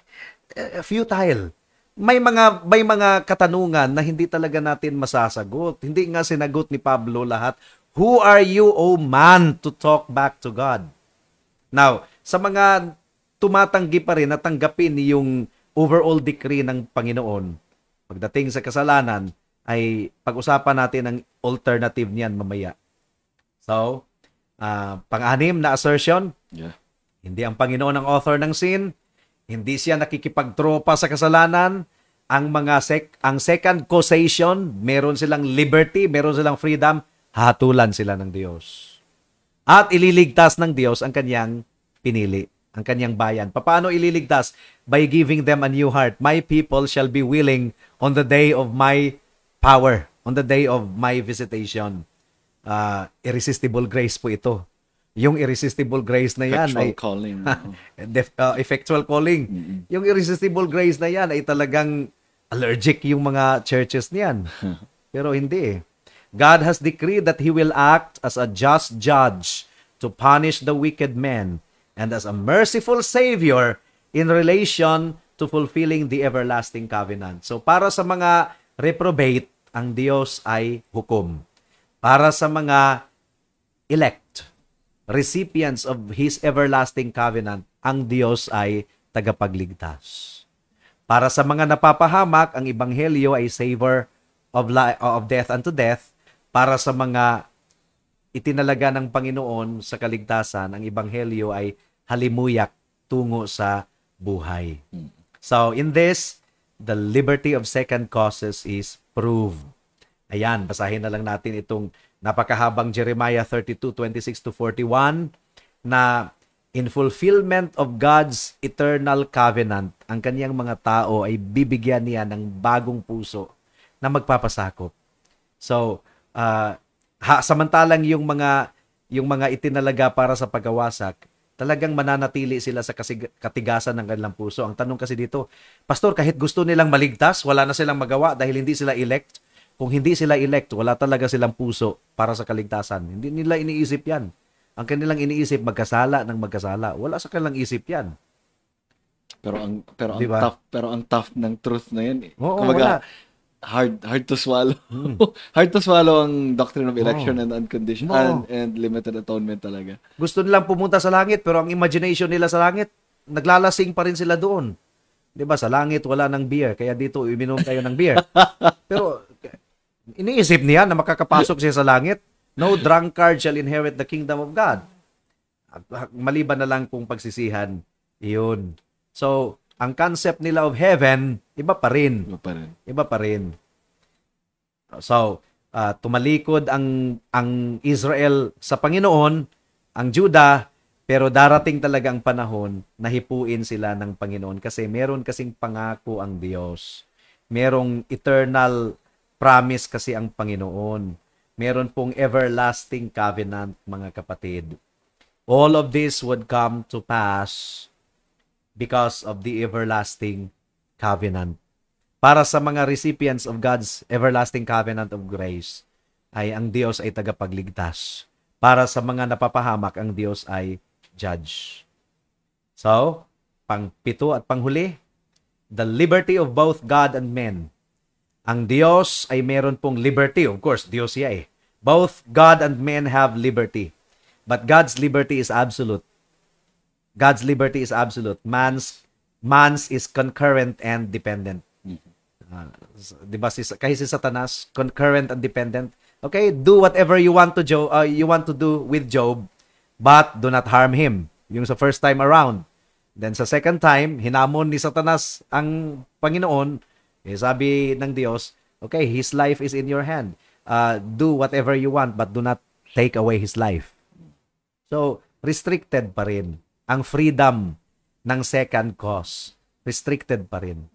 futile. May mga katanungan na hindi talaga natin masasagot. Hindi nga sinagot ni Pablo lahat. Who are you, O man, to talk back to God? Now, sa mga tumatanggi pa rin na tanggapin yung overall decree ng Panginoon, pagdating sa kasalanan, ay pag-usapan natin ang alternative niyan mamaya. So, pang-anim na assertion, hindi ang Panginoon ang author ng sin, hindi siya nakikipagtropa sa kasalanan. Ang second causation, meron silang liberty, meron silang freedom, hatulan sila ng Diyos. At ililigtas ng Diyos ang kanyang pinili, ang kanyang bayan. Paano ililigtas? By giving them a new heart. My people shall be willing on the day of my power, on the day of my visitation. Irresistible grace po ito. Yung irresistible grace na yan Effectual ay calling. effectual calling. Yung irresistible grace na yan ay talagang allergic yung mga churches niyan. Pero hindi eh. God has decreed that He will act as a just judge to punish the wicked men and as a merciful Savior in relation to fulfilling the everlasting covenant. So para sa mga reprobate, ang Diyos ay hukom. Para sa mga elect, recipients of His everlasting covenant, ang Diyos ay tagapagligtas. Para sa mga napapahamak, ang Ebanghelyo ay savor of death unto death. Para sa mga itinalaga ng Panginoon sa kaligtasan, ang Ebanghelyo ay halimuyak tungo sa buhay. So in this, the liberty of second causes is proved. Ayan, basahin na lang natin itong napakahabang Jeremiah 32:26-41 na in fulfillment of God's eternal covenant, ang kaniyang mga tao ay bibigyan niya ng bagong puso na magpapasakop. So, samantalang yung mga itinalaga para sa pagkawasak, talagang mananatili sila sa katigasan ng kanilang puso. Ang tanong kasi dito, Pastor, kahit gusto nilang maligtas, wala na silang magawa dahil hindi sila elect. Kung hindi sila elect, wala talaga silang puso para sa kaligtasan. Hindi nila iniisip yan. Ang kanilang iniisip, magkasala ng magkasala. Wala sa kanilang isip yan. Diba? Ang tough ng truth na yan. Oo, kumbaga, hard to swallow. Hard to swallow ang doctrine of election and unconditional and limited atonement talaga. Gusto nilang pumunta sa langit, pero ang imagination nila sa langit, naglalasing pa rin sila doon. 'Di ba? Sa langit wala ng beer, kaya dito uminom tayo ng beer. Pero iniisip niya na makakapasok siya sa langit. No drunkard shall inherit the kingdom of God. At maliban na lang kung pagsisihan, iyon. So, ang concept nila of heaven, iba pa rin. Iba pa rin. So, tumalikod ang Israel sa Panginoon, ang Judah, pero darating talaga ang panahon na hipuin sila ng Panginoon kasi meron kasing pangako ang Diyos. Merong eternal promise kasi ang Panginoon. Meron pong everlasting covenant, mga kapatid. All of this would come to pass because of the everlasting covenant. Para sa mga recipients of God's everlasting covenant of grace, ay ang Diyos ay tagapagligtas. Para sa mga napapahamak, ang Diyos ay judge. So, pang-pito at panghuli, the liberty of both God and men. Ang Diyos ay meron pong liberty. Of course, Diyos siya eh. Both God and men have liberty. But God's liberty is absolute. God's liberty is absolute. Man's is concurrent and dependent. Diba kasi si Satanas, concurrent and dependent. Okay, do whatever you want to do with Job, but do not harm him. Yung sa first time around. Then sa second time, hinamon ni Satanas ang Panginoon. Sabi ng Diyos, okay, his life is in your hand. Do whatever you want, but do not take away his life. So, restricted pa rin. Ang freedom ng second cause, restricted pa rin.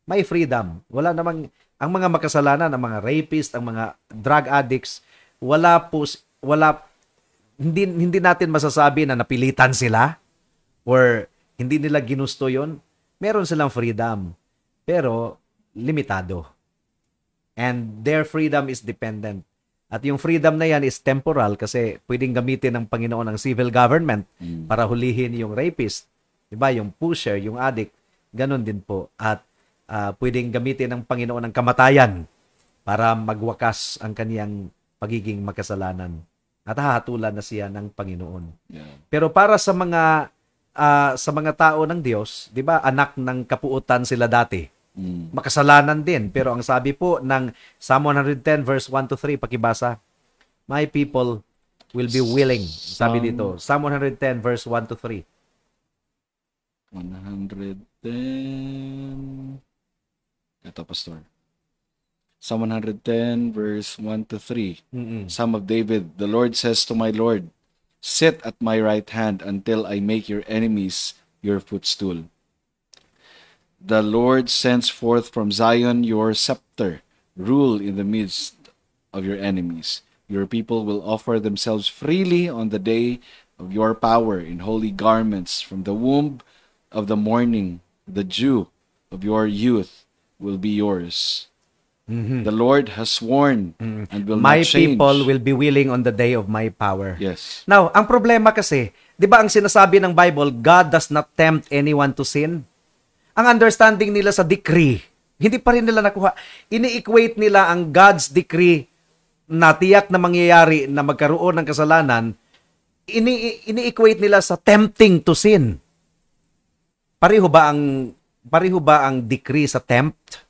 May freedom. Wala namang, ang mga makasalanan, ang mga rapist, ang mga drug addicts, hindi natin masasabi na napilitan sila or hindi nila ginusto yon. Meron silang freedom. Pero, limitado. And their freedom is dependent. At yung freedom na yan is temporal kasi pwedeng gamitin ng Panginoon ang civil government para hulihin yung rapist. Diba? Yung pusher, yung addict. Ganon din po. At pwedeng gamitin ng Panginoon ang kamatayan para magwakas ang kaniyang pagiging makasalanan. At hahatulan na siya ng Panginoon. Yeah. Pero para sa mga tao ng Diyos, 'di ba, anak ng kapuutan sila dati. Makasalanan din, pero ang sabi po ng Psalm 110 verse 1 to 3, pakibasa. My people will be willing. Sabi dito, Psalm 110 verse 1 to 3. 110. Ito, Pastor. Psalm 110 verse 1 to 3. Psalm of David, the Lord says to my Lord, sit at my right hand until I make your enemies your footstool. The Lord sends forth from Zion your scepter. Rule in the midst of your enemies. Your people will offer themselves freely on the day of your power in holy garments. From the womb of the morning, the dew of your youth will be yours. The Lord has sworn and will my not change. My people will be willing on the day of my power. Yes. Now, ang problema kasi, di ba ang sinasabi ng Bible, God does not tempt anyone to sin? Ang understanding nila sa decree, hindi pa rin nila nakuha. Ini-equate nila ang God's decree na tiyak na mangyayari na magkaroon ng kasalanan, ini-equate nila sa tempting to sin. Pareho ba ang decree sa tempt?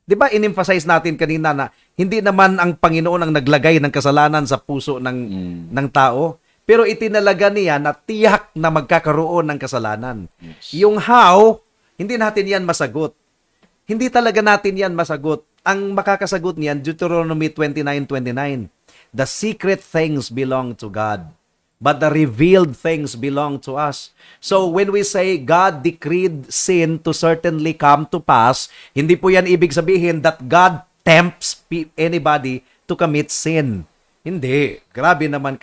'Di ba in-emphasize natin kanina na hindi naman ang Panginoon ang naglagay ng kasalanan sa puso ng tao, pero itinalaga niya na tiyak na magkakaroon ng kasalanan. Yes. Yung how, hindi natin yan masagot. Hindi talaga natin yan masagot. Ang makakasagot niyan, Deuteronomy 29:29. The secret things belong to God, but the revealed things belong to us. So when we say God decreed sin to certainly come to pass, hindi po yan ibig sabihin that God tempts anybody to commit sin. Hindi. Grabe naman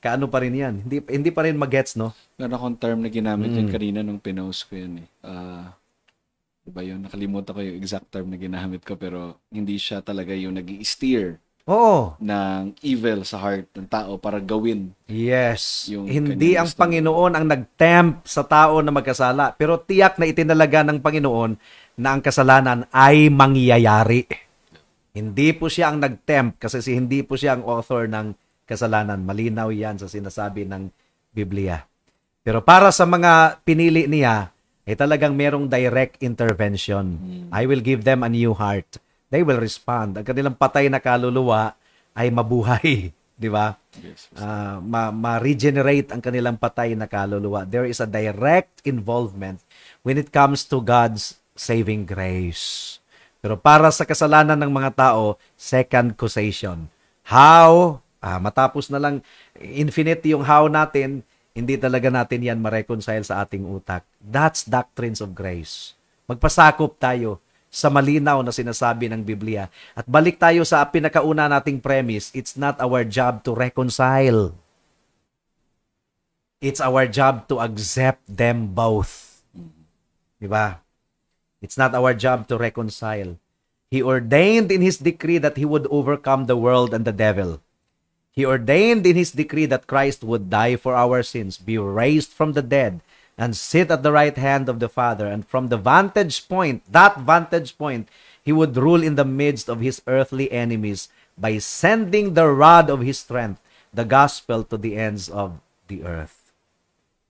ano pa rin yan. Hindi pa rin magets, no? Meron akong term na ginamit yun kanina nung pinost ko yun eh. Diba yun? Nakalimutan ko yung exact term na ginamit ko pero hindi siya talaga yung nag-i-steer ng evil sa heart ng tao para gawin. Yes. Hindi ang Panginoon ang nag-tempt sa tao na magkasala pero tiyak na itinalaga ng Panginoon na ang kasalanan ay mangyayari. Hindi po siya ang nag-tempt kasi hindi po siya ang author ng kasalanan. Malinaw yan sa sinasabi ng Biblia. Pero para sa mga pinili niya, ay talagang merong direct intervention. I will give them a new heart. They will respond. Ang kanilang patay na kaluluwa ay mabuhay. Di ba? Yes. Ma-regenerate ang kanilang patay na kaluluwa. There is a direct involvement when it comes to God's saving grace. Pero para sa kasalanan ng mga tao, second causation. How? Matapos na lang infinite yung how natin, hindi talaga natin yan ma-reconcile sa ating utak. That's doctrines of grace. Magpasakop tayo sa malinaw na sinasabi ng Biblia. At balik tayo sa pinakauna nating premise, it's not our job to reconcile. It's our job to accept them both. Diba? It's not our job to reconcile. He ordained in His decree that He would overcome the world and the devil. He ordained in His decree that Christ would die for our sins, be raised from the dead, and sit at the right hand of the Father. And from the vantage point, that vantage point, he would rule in the midst of his earthly enemies by sending the rod of his strength, the gospel, to the ends of the earth.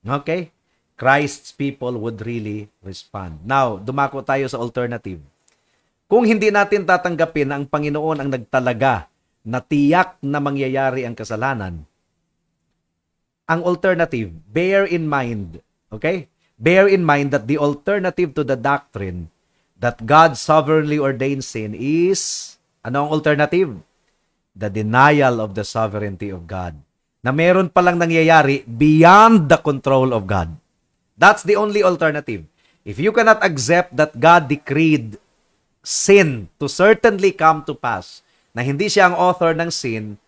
Okay? Christ's people would really respond. Now, dumako tayo sa alternative. Kung hindi natin tatanggapin na ang Panginoon ang nagtalaga na tiyak na mangyayari ang kasalanan, ang alternative, bear in mind, okay? Bear in mind that the alternative to the doctrine that God sovereignly ordains sin is, ano ang alternative? The denial of the sovereignty of God. Na meron palang nangyayari beyond the control of God. That's the only alternative. If you cannot accept that God decreed sin to certainly come to pass, na hindi siya ang author ng sin,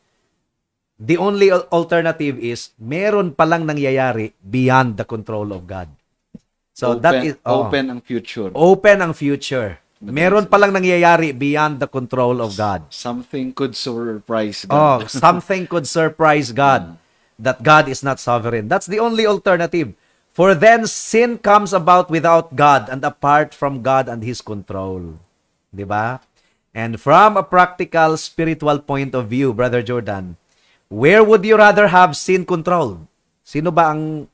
the only alternative is meron palang nangyayari beyond the control of God. So that is open ang future. Open ang future. Meron palang nangyayari beyond the control of God. Something could surprise God. Something could surprise God. That God is not sovereign. That's the only alternative. For then sin comes about without God and apart from God and His control. Diba? And from a practical spiritual point of view, Brother Jordan, where would you rather have sin control? Sino ba ang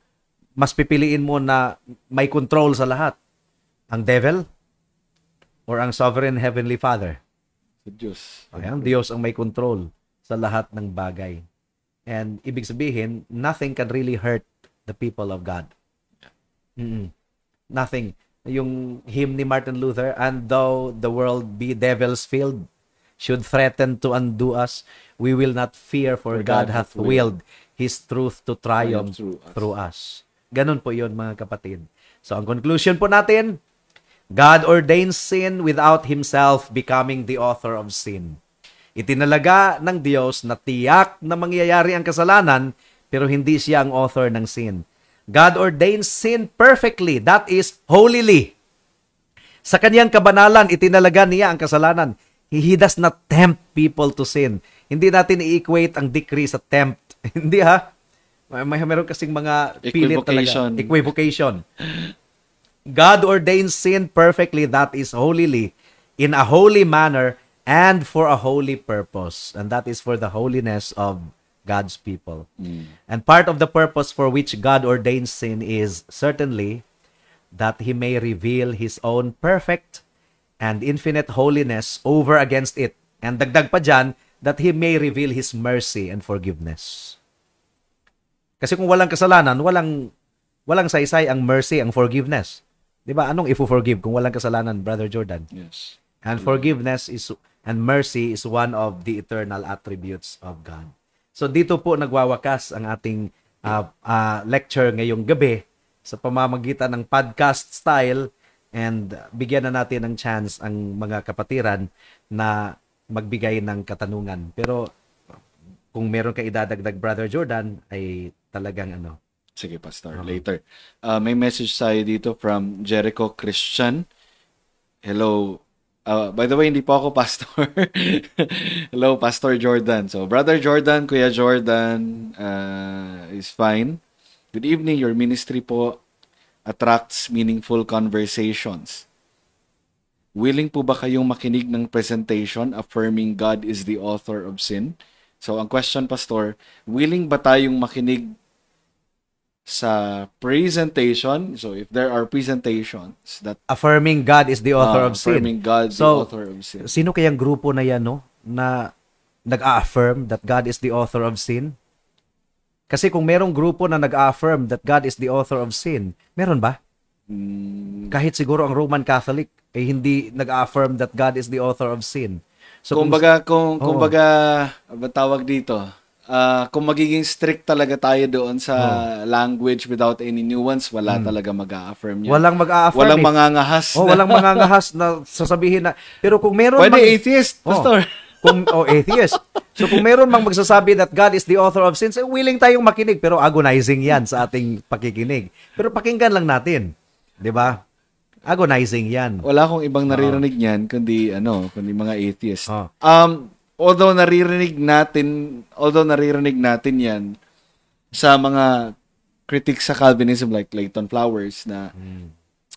mas pipiliin mo na may control sa lahat? Ang devil? Or ang sovereign heavenly Father? Diyos. Ang Diyos ang may control sa lahat ng bagay. And ibig sabihin, nothing can really hurt the people of God. Nothing. Yung hymn ni Martin Luther, and though the world be devils filled, should threaten to undo us, we will not fear, for God hath willed His truth to triumph through us. Ganun po yun, mga kapatid. So, ang conclusion po natin, God ordains sin without Himself becoming the author of sin. Itinalaga ng Diyos na tiyak na mangyayari ang kasalanan, pero hindi siya ang author ng sin. God ordains sin perfectly, that is, holily. Sa kanyang kabanalan, itinalaga niya ang kasalanan. He does not tempt people to sin. Hindi natin i-equate ang decree sa tempt. Hindi ha? Meron kasing mga pilit talaga. Equivocation. God ordains sin perfectly, that is, holily, in a holy manner, and for a holy purpose. And that is for the holiness of God's people. And part of the purpose for which God ordains sin is certainly that He may reveal His own perfect and infinite holiness over against it. And dagdag pa dyan, that He may reveal His mercy and forgiveness. Kasi kung walang kasalanan, walang saysay ang mercy, ang forgiveness. Diba? Anong i-forgive kung walang kasalanan, Brother Jordan? Yes. And forgiveness and mercy is one of the eternal attributes of God. So dito po nagwawakas ang ating lecture ngayong gabi sa pamamagitan ng podcast style, and bigyan na natin ng chance ang mga kapatiran na magbigay ng katanungan. Pero kung meron ka idadagdag, Brother Jordan, ay talagang ano. Sige, Pastor. Later. May message tayo dito from Jericho Christian. Hello. By the way, hindi po ako pastor. Hello, Pastor Jordan. So, Brother Jordan, Kuya Jordan is fine. Good evening. Your ministry po attracts meaningful conversations. Willing po ba kayong makinig ng presentation affirming God is the author of sin? So, ang question, Pastor, willing ba tayong makinig sa presentation? So, if there are presentations that affirming God is the author of sin. Affirming God the author of sin. Sino kayang grupo na yan, no? Na nag-a-affirm that God is the author of sin? Kasi kung merong grupo na nag-a-affirm that God is the author of sin, meron ba? Kahit siguro ang Roman Catholic ay hindi nag-a-affirm that God is the author of sin. So, kumbaga, ba tawag dito? Kung magiging strict talaga tayo doon sa language without any nuance, wala talaga mag-a-affirm yan. Walang mag-a-affirm. Walang mangangahas. Walang mangangahas na sasabihin na. Pero kung meron pwede atheist, Pastor. Atheist. So kung meron mang magsasabi that God is the author of sins, willing tayong makinig, pero agonizing yan sa ating pakikinig. Pero pakinggan lang natin. 'Di ba? Agonizing yan. Wala akong ibang naririnig niyan kundi mga atheist. Although naririnig natin yan sa mga critique sa Calvinism like Leighton Flowers na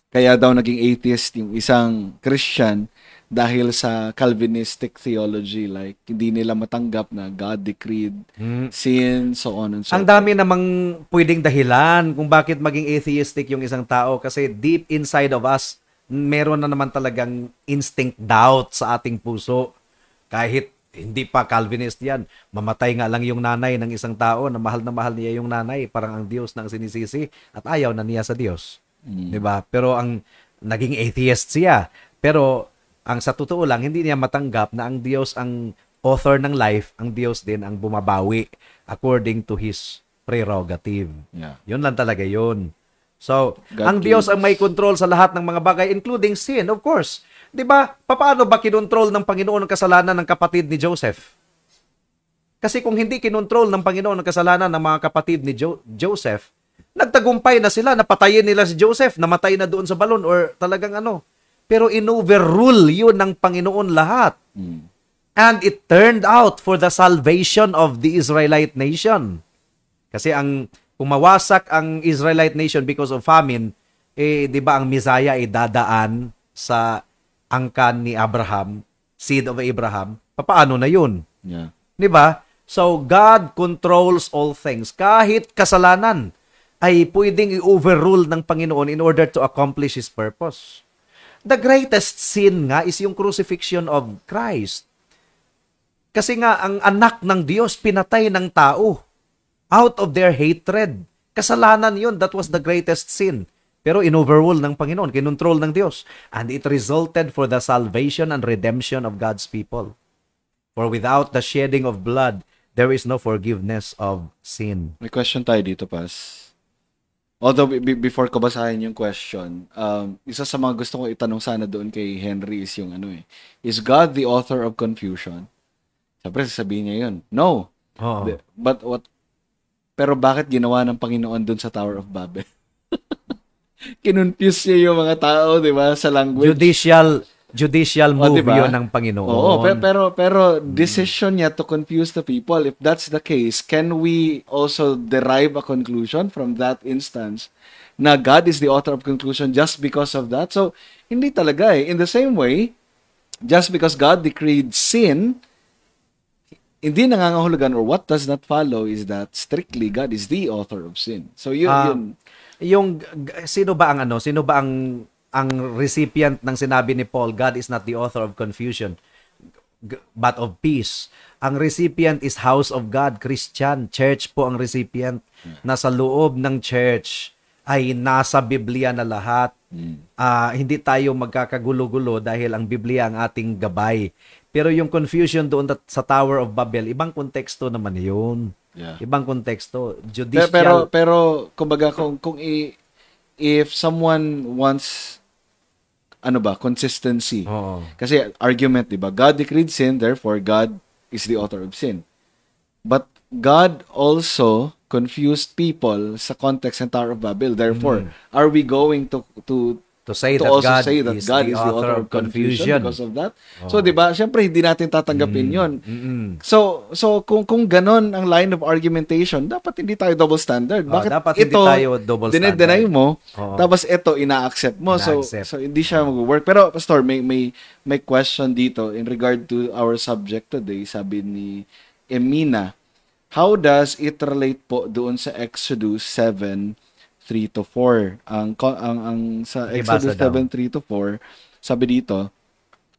kaya daw naging atheist yung isang Christian dahil sa Calvinistic theology, like hindi nila matanggap na God decreed sin, so on and so Ang dami namang pwedeng dahilan kung bakit maging atheistic yung isang tao kasi deep inside of us, meron na naman talagang instinct doubt sa ating puso. Kahit hindi pa Calvinist yan, mamatay nga lang yung nanay ng isang tao na mahal niya yung nanay, parang ang Diyos na ang sinisisi at ayaw na niya sa Diyos. Diba? Pero ang naging atheist siya. Pero ang sa totoo lang, hindi niya matanggap na ang Diyos ang author ng life, ang Diyos din ang bumabawi according to His prerogative. Yeah. Yun lang talaga yun. So, God ang Diyos gives. ang may control sa lahat ng mga bagay, including sin, of course. Diba? Paano ba kinontrol ng Panginoon ang kasalanan ng kapatid ni Joseph? Kasi kung hindi kinontrol ng Panginoon ang kasalanan ng mga kapatid ni Joseph, nagtagumpay na sila, napatayin nila si Joseph, namatay na doon sa balon or talagang ano. Pero in-overrule yun ng Panginoon lahat. And it turned out for the salvation of the Israelite nation. Kasi kung mawasak ang Israelite nation because of famine, di ba ang Messiah ay dadaan sa angkan ni Abraham, seed of Abraham, paano na yun? Yeah. Di ba? So, God controls all things. Kahit kasalanan ay pwedeng i-overrule ng Panginoon in order to accomplish His purpose. The greatest sin nga is yung crucifixion of Christ. Kasi nga, ang anak ng Diyos pinatay ng tao out of their hatred. Kasalanan yun. That was the greatest sin. Pero in-overrule ng Panginoon, kinontrol ng Diyos. And it resulted for the salvation and redemption of God's people. For without the shedding of blood, there is no forgiveness of sin. May question tayo dito, Pas. Although, before ko basahin yung question, isa sa mga gusto kong itanong sana doon kay Henry is yung is God the author of confusion? Siyempre, sasabihin niya yun. No. Pero bakit ginawa ng Panginoon doon sa Tower of Babel? Kinonfuse niya yung mga tao, di ba, sa language. Judicial move diba? yun ng Panginoon. Oo, pero decision niya to confuse the people. If that's the case, can we also derive a conclusion from that instance na God is the author of conclusion just because of that? So, hindi talaga eh. In the same way, just because God decreed sin, hindi nangangahulugan or what does not follow is that strictly God is the author of sin. So, yun. Sino ba ang recipient ng sinabi ni Paul, God is not the author of confusion, but of peace. Ang recipient is house of God, Christian. Church po ang recipient. Nasa loob ng church ay nasa Biblia na lahat. Hindi tayo magkakagulo-gulo dahil ang Biblia ang ating gabay. Pero yung confusion doon sa Tower of Babel, ibang konteksto naman yun. Yeah. Ibang konteksto. Judicial. Pero kumbaga, if someone wants consistency. Oo. Kasi argument, di ba? God decreed sin, therefore God is the author of sin. But God also confused people sa context ng Tower of Babel. Therefore, are we going to say that also God say that is God the is the author of confusion because of that? Oh. So, di ba? Siyempre, hindi natin tatanggapin yun. So kung ganon ang line of argumentation, dapat hindi tayo double standard. Bakit dapat ito, hindi tayo double standard. dinedeny mo, tapos ito, ina-accept mo. So hindi siya mag-work. Pero, Pastor, may question dito in regard to our subject today. Sabi ni Emina, how does it relate po doon sa Exodus 7:3-4? Ang sa Exodus 7:3-4, sabi dito,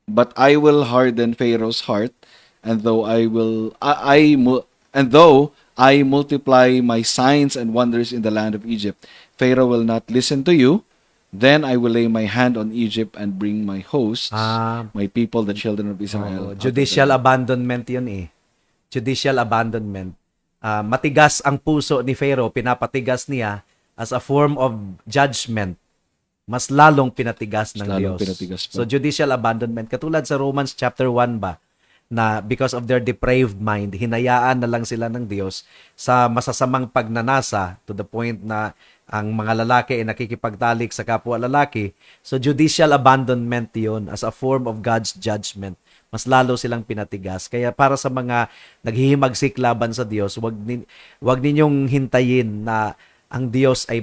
but I will harden Pharaoh's heart, and though I multiply my signs and wonders in the land of Egypt, Pharaoh will not listen to you. Then I will lay my hand on Egypt and bring my hosts, my people, the children of Israel. Judicial abandonment yun eh. Judicial abandonment. Matigas ang puso ni Pharaoh, pinapatigas niya as a form of judgment. Mas lalong pinatigas ng Diyos. So judicial abandonment. Katulad sa Romans chapter 1 ba, na because of their depraved mind, hinayaan na lang sila ng Diyos sa masasamang pagnanasa to the point na ang mga lalaki ay nakikipagtalik sa kapwa lalaki. So judicial abandonment yun as a form of God's judgment. Mas lalo silang pinatigas. Kaya para sa mga naghihimagsik laban sa Diyos, wag ninyong hintayin na ang Diyos ay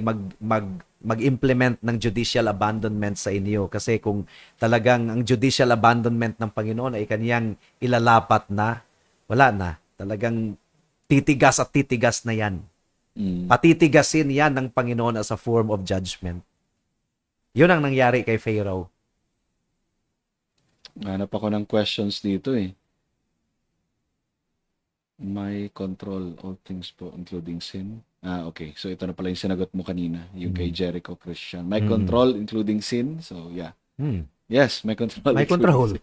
mag-implement ng judicial abandonment sa inyo. Kasi kung talagang ang judicial abandonment ng Panginoon ay kaniyang ilalapat na, wala na. Talagang titigas at titigas na yan. Patitigasin yan ng Panginoon as a form of judgment. Yun ang nangyari kay Pharaoh. Hanap ako ng questions dito eh. May control all things po, including sin. Okay. So, ito na pala yung sinagot mo kanina. Yung kay Jericho Christian. May control, including sin. So, yeah. Yes, may control. May control.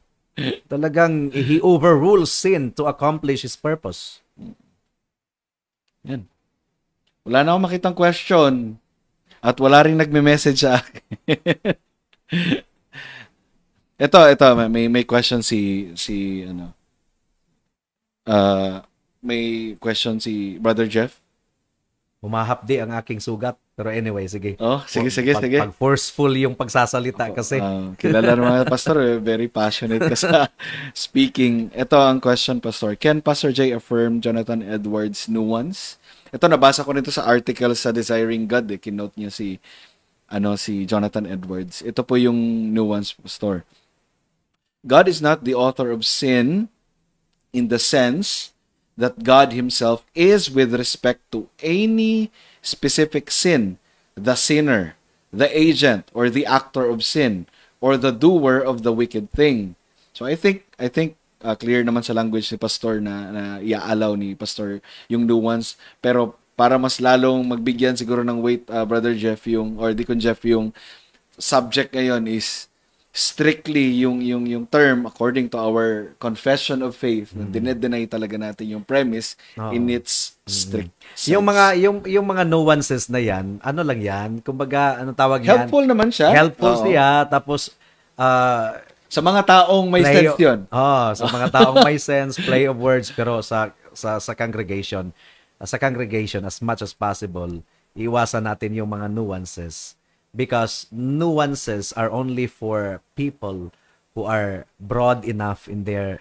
Talagang he overrules sin to accomplish his purpose. Yan. Wala na akong makitang question. At wala rin nagme-message sa akin. ito, may question may question si Brother Jeff. Humahapdi ang aking sugat. Pero anyway, sige. Oh, sige. Pag forceful yung pagsasalita kasi. Kilala ng mga pastor, very passionate ka sa speaking. Ito ang question, Pastor. Can Pastor J affirm Jonathan Edwards' nuance? Ito, nabasa ko nito sa article sa Desiring God. Kinote niya si Jonathan Edwards. Ito po yung nuance, Pastor. God is not the author of sin in the sense that God himself is with respect to any specific sin, the sinner, the agent, or the actor of sin, or the doer of the wicked thing. So I think clear naman sa language ni Pastor na iaalaw ni Pastor yung nuance, pero para mas lalong magbigyan siguro ng weight, Brother Jeff, Deacon Jeff, yung subject ngayon is strictly yung term according to our confession of faith. Dinedeny talaga natin yung premise in its strict sense. Yung mga nuances na yan, ano lang yan, kumbaga anong tawag yan? Helpful naman siya. Helpful siya, tapos sa mga taong may sense yun. Sa mga taong may sense, play of words, pero sa congregation, as much as possible, iwasan natin yung mga nuances. Because nuances are only for people who are broad enough in their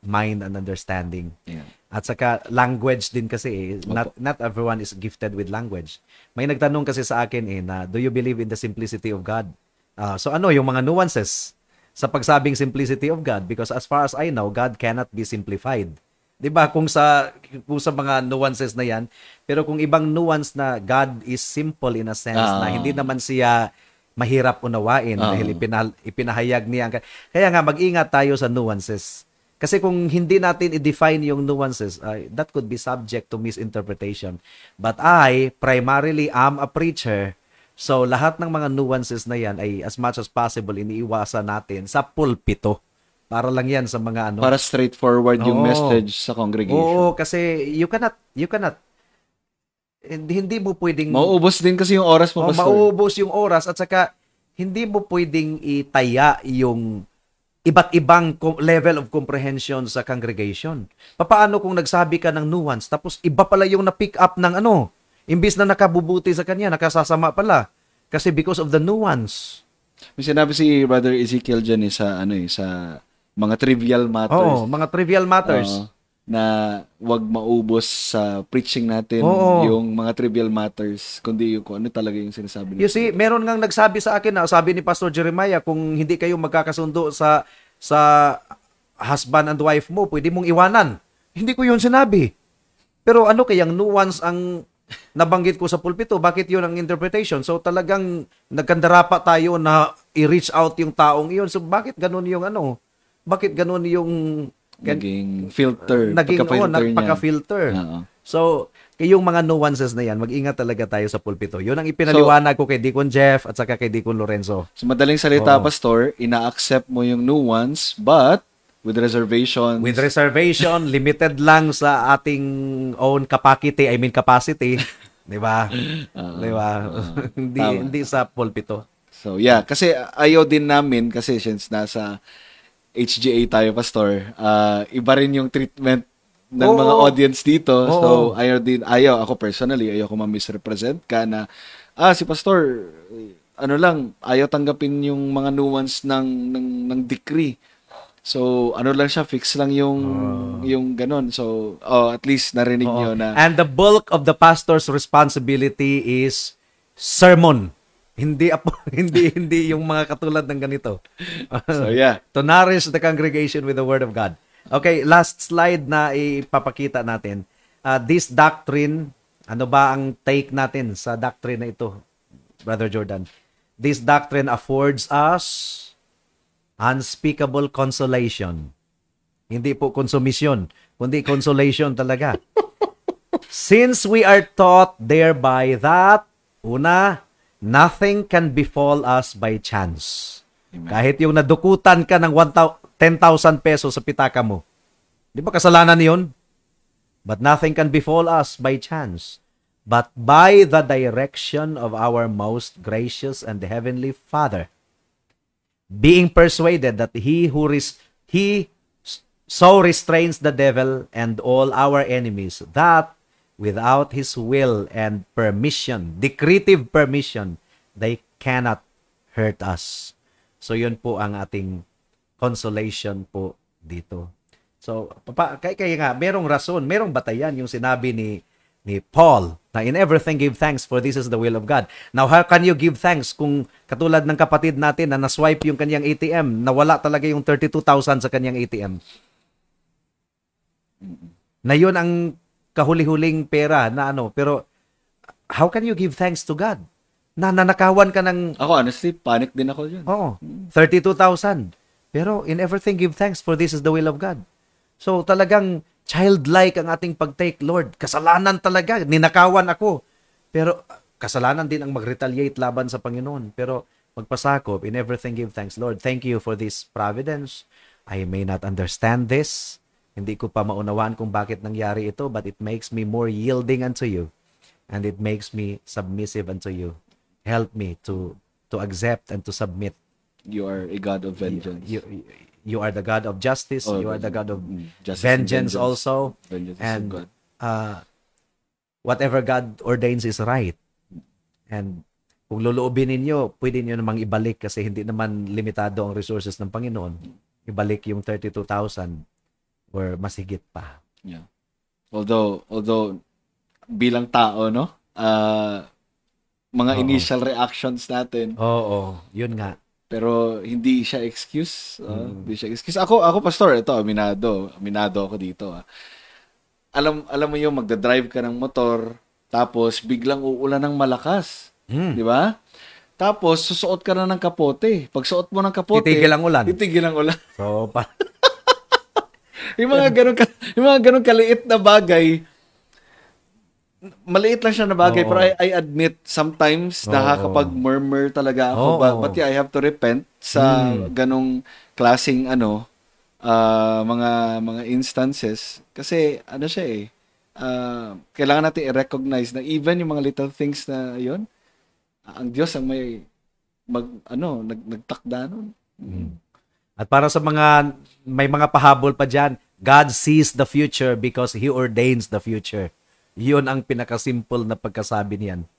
mind and understanding. Yeah. At saka language din kasi not everyone is gifted with language. May nagtanong kasi sa akin na do you believe in the simplicity of God? So ano yung mga nuances sa pagsabing simplicity of God? Because as far as I know, God cannot be simplified. 'Di ba? Kung sa mga nuances na 'yan, pero kung ibang nuance na God is simple in a sense na hindi naman siya mahirap unawain dahil ipinahayag niya. Kaya nga mag-ingat tayo sa nuances. Kasi kung hindi natin i-define yung nuances, that could be subject to misinterpretation. But I primarily am a preacher. So lahat ng mga nuances na 'yan ay as much as possible iniiwasan natin sa pulpito. Para lang yan sa mga ano. Para straightforward yung message sa congregation. Oo, kasi you cannot, hindi mo pwedeng... Mauubos din kasi yung oras mo, Pastor. Mauubos yung oras at saka hindi mo pwedeng itaya yung iba't ibang level of comprehension sa congregation. Paano kung nagsabi ka ng nuance tapos iba pala yung na-pick up ng imbis na nakabubuti sa kanya, nakasasama pala. Kasi because of the nuance. May sinabi si Brother Ezekiel dyan sa mga trivial matters. Mga trivial matters. Na wag maubos sa preaching natin yung mga trivial matters, kundi yung kung ano talaga yung sinasabi natin. You see, meron ngang nagsabi sa akin sabi ni Pastor Jeremiah, kung hindi kayo magkakasundo sa husband and wife mo, pwede mong iwanan. Hindi ko yun sinabi. Pero ano kayang nuance ang nabanggit ko sa pulpito? Bakit yun ang interpretation? So talagang nagkandarapa tayo na i-reach out yung taong iyon. So bakit ganun yung Bakit ganun yung naging filter, nagpaka-filter. So, yung mga nuances na yan, mag-ingat talaga tayo sa pulpito. Yun ang ipinaliwanag ko kay Deacon Jeff at saka kay Deacon Lorenzo. So, madaling salita, Pastor, ina-accept mo yung nuance, but with reservations. With reservation, limited lang sa ating own capacity. Di ba? Hindi sa pulpito. So, yeah. Kasi ayaw din namin, kasi since nasa HGA tayo, Pastor, iba rin yung treatment ng mga audience dito. So, ayaw ako personally, ayaw ko ma-misrepresent ka na, si Pastor, ayaw tanggapin yung mga nuance ng decree. So, ano lang siya, fix lang yung ganun. So, at least narinig Oo. nyo na. And the bulk of the pastor's responsibility is sermon. Hindi hindi yung mga katulad ng ganito. So, yeah. To nourish the congregation with the word of God. Okay, last slide na ipapakita natin. This doctrine, ano ba ang take natin sa doctrine na ito, Brother Jordan? This doctrine affords us unspeakable consolation. Hindi po konsumisyon, kundi consolation talaga. Since we are taught thereby that, una, nothing can befall us by chance. Amen. Kahit yung nadukutan ka ng 10,000 pesos sa pitaka mo, di ba kasalanan yun? But nothing can befall us by chance, but by the direction of our most gracious and heavenly Father, being persuaded that he so restrains the devil and all our enemies, that without his will and permission, decretive permission, they cannot hurt us. So yun po ang ating consolation po dito. So, kaya nga, merong rason, merong batayan yung sinabi ni Paul na in everything give thanks for this is the will of God. Now, how can you give thanks kung katulad ng kapatid natin na naswipe yung kanyang ATM, nawala talaga yung 32,000 sa kanyang ATM? Na yun ang kahuli-huling pera na ano, pero how can you give thanks to God? Na nanakawan ka ng... Ako, honestly, panic din ako dyan. Oo, 32,000. Pero in everything give thanks for this is the will of God. So talagang childlike ang ating pag-take, Lord. Kasalanan talaga, ninakawan ako. Pero kasalanan din ang mag-retaliate laban sa Panginoon. Pero magpasakop, in everything give thanks, Lord. Thank you for this providence. I may not understand this. Hindi ko pa maunawaan kung bakit nangyari ito, but it makes me more yielding unto you. And it makes me submissive unto you. Help me to accept and to submit. You are a God of vengeance. You are the God of justice. You are the God of justice vengeance also. Vengeance And of God. whatever God ordains is right. And kung luluubin ninyo, pwede niyo namang ibalik kasi hindi naman limitado ang resources ng Panginoon. Ibalik yung 32,000 or mas higit pa. Yeah. Although bilang tao, no? Mga initial reactions natin. Oo, yun nga. Pero hindi siya excuse. Hindi siya excuse. Ako pastor, ito, aminado ako dito. Alam mo yung magda-drive ka ng motor, tapos biglang uulan ng malakas. Di ba? Tapos susuot ka na ng kapote. Pag suot mo ng kapote, titigil ang ulan. So, yung mga ganun kaliit na bagay, maliit lang siya na bagay, pero I admit sometimes nakakapag-murmur talaga ako, but yeah, I have to repent sa ganong klaseng mga instances kasi siya kailangan natin i-recognize na even yung mga little things na yon, ang Diyos ang may nagtakda nun. At para sa may mga pahabol pa dyan, God sees the future because He ordains the future. Yun ang pinakasimple na pagkasabi niyan.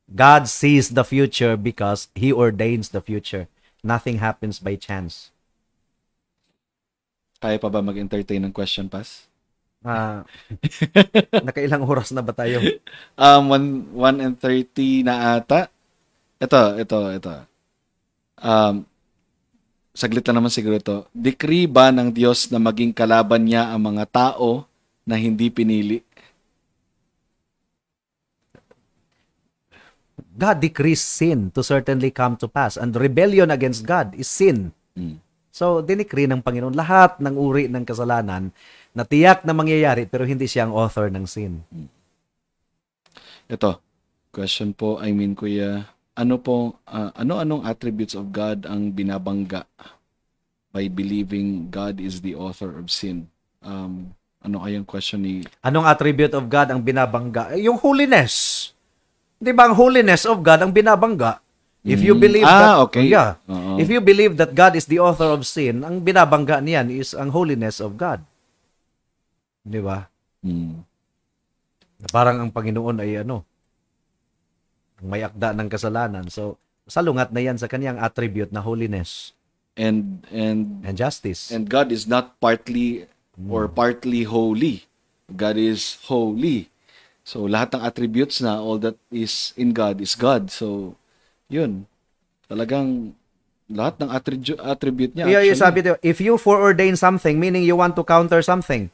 God sees the future because He ordains the future. Nothing happens by chance. Kaya pa ba mag-entertain ng question pass? Nakailang oras na ba tayo? 1:30 na ata. Ito. Saglit lang naman siguro ito. Decree ba ng Diyos na maging kalaban niya ang mga tao na hindi pinili? God decrees sin to certainly come to pass. And rebellion against God is sin. So, dinikri ng Panginoon lahat ng uri ng kasalanan na tiyak na mangyayari pero hindi siya ang author ng sin. Ito, question po, Kuya, ano-anong attributes of God ang binabangga by believing God is the author of sin? Ano kayang question ni... Anong attribute of God ang binabangga? Yung holiness. Di ba ang holiness of God ang binabangga? If you believe that... Okay. Yeah. If you believe that God is the author of sin, ang binabangga niyan is ang holiness of God. Di ba? Parang ang Panginoon ay may akda ng kasalanan. So, salungat na yan sa kanyang attribute na holiness. and justice. and God is not partly or partly holy. God is holy. So lahat ng attributes na, all that is in God is God. So yun, talagang lahat ng attribute niya Yeah, actually. sabi dito, if you foreordain something, meaning you want to counter something,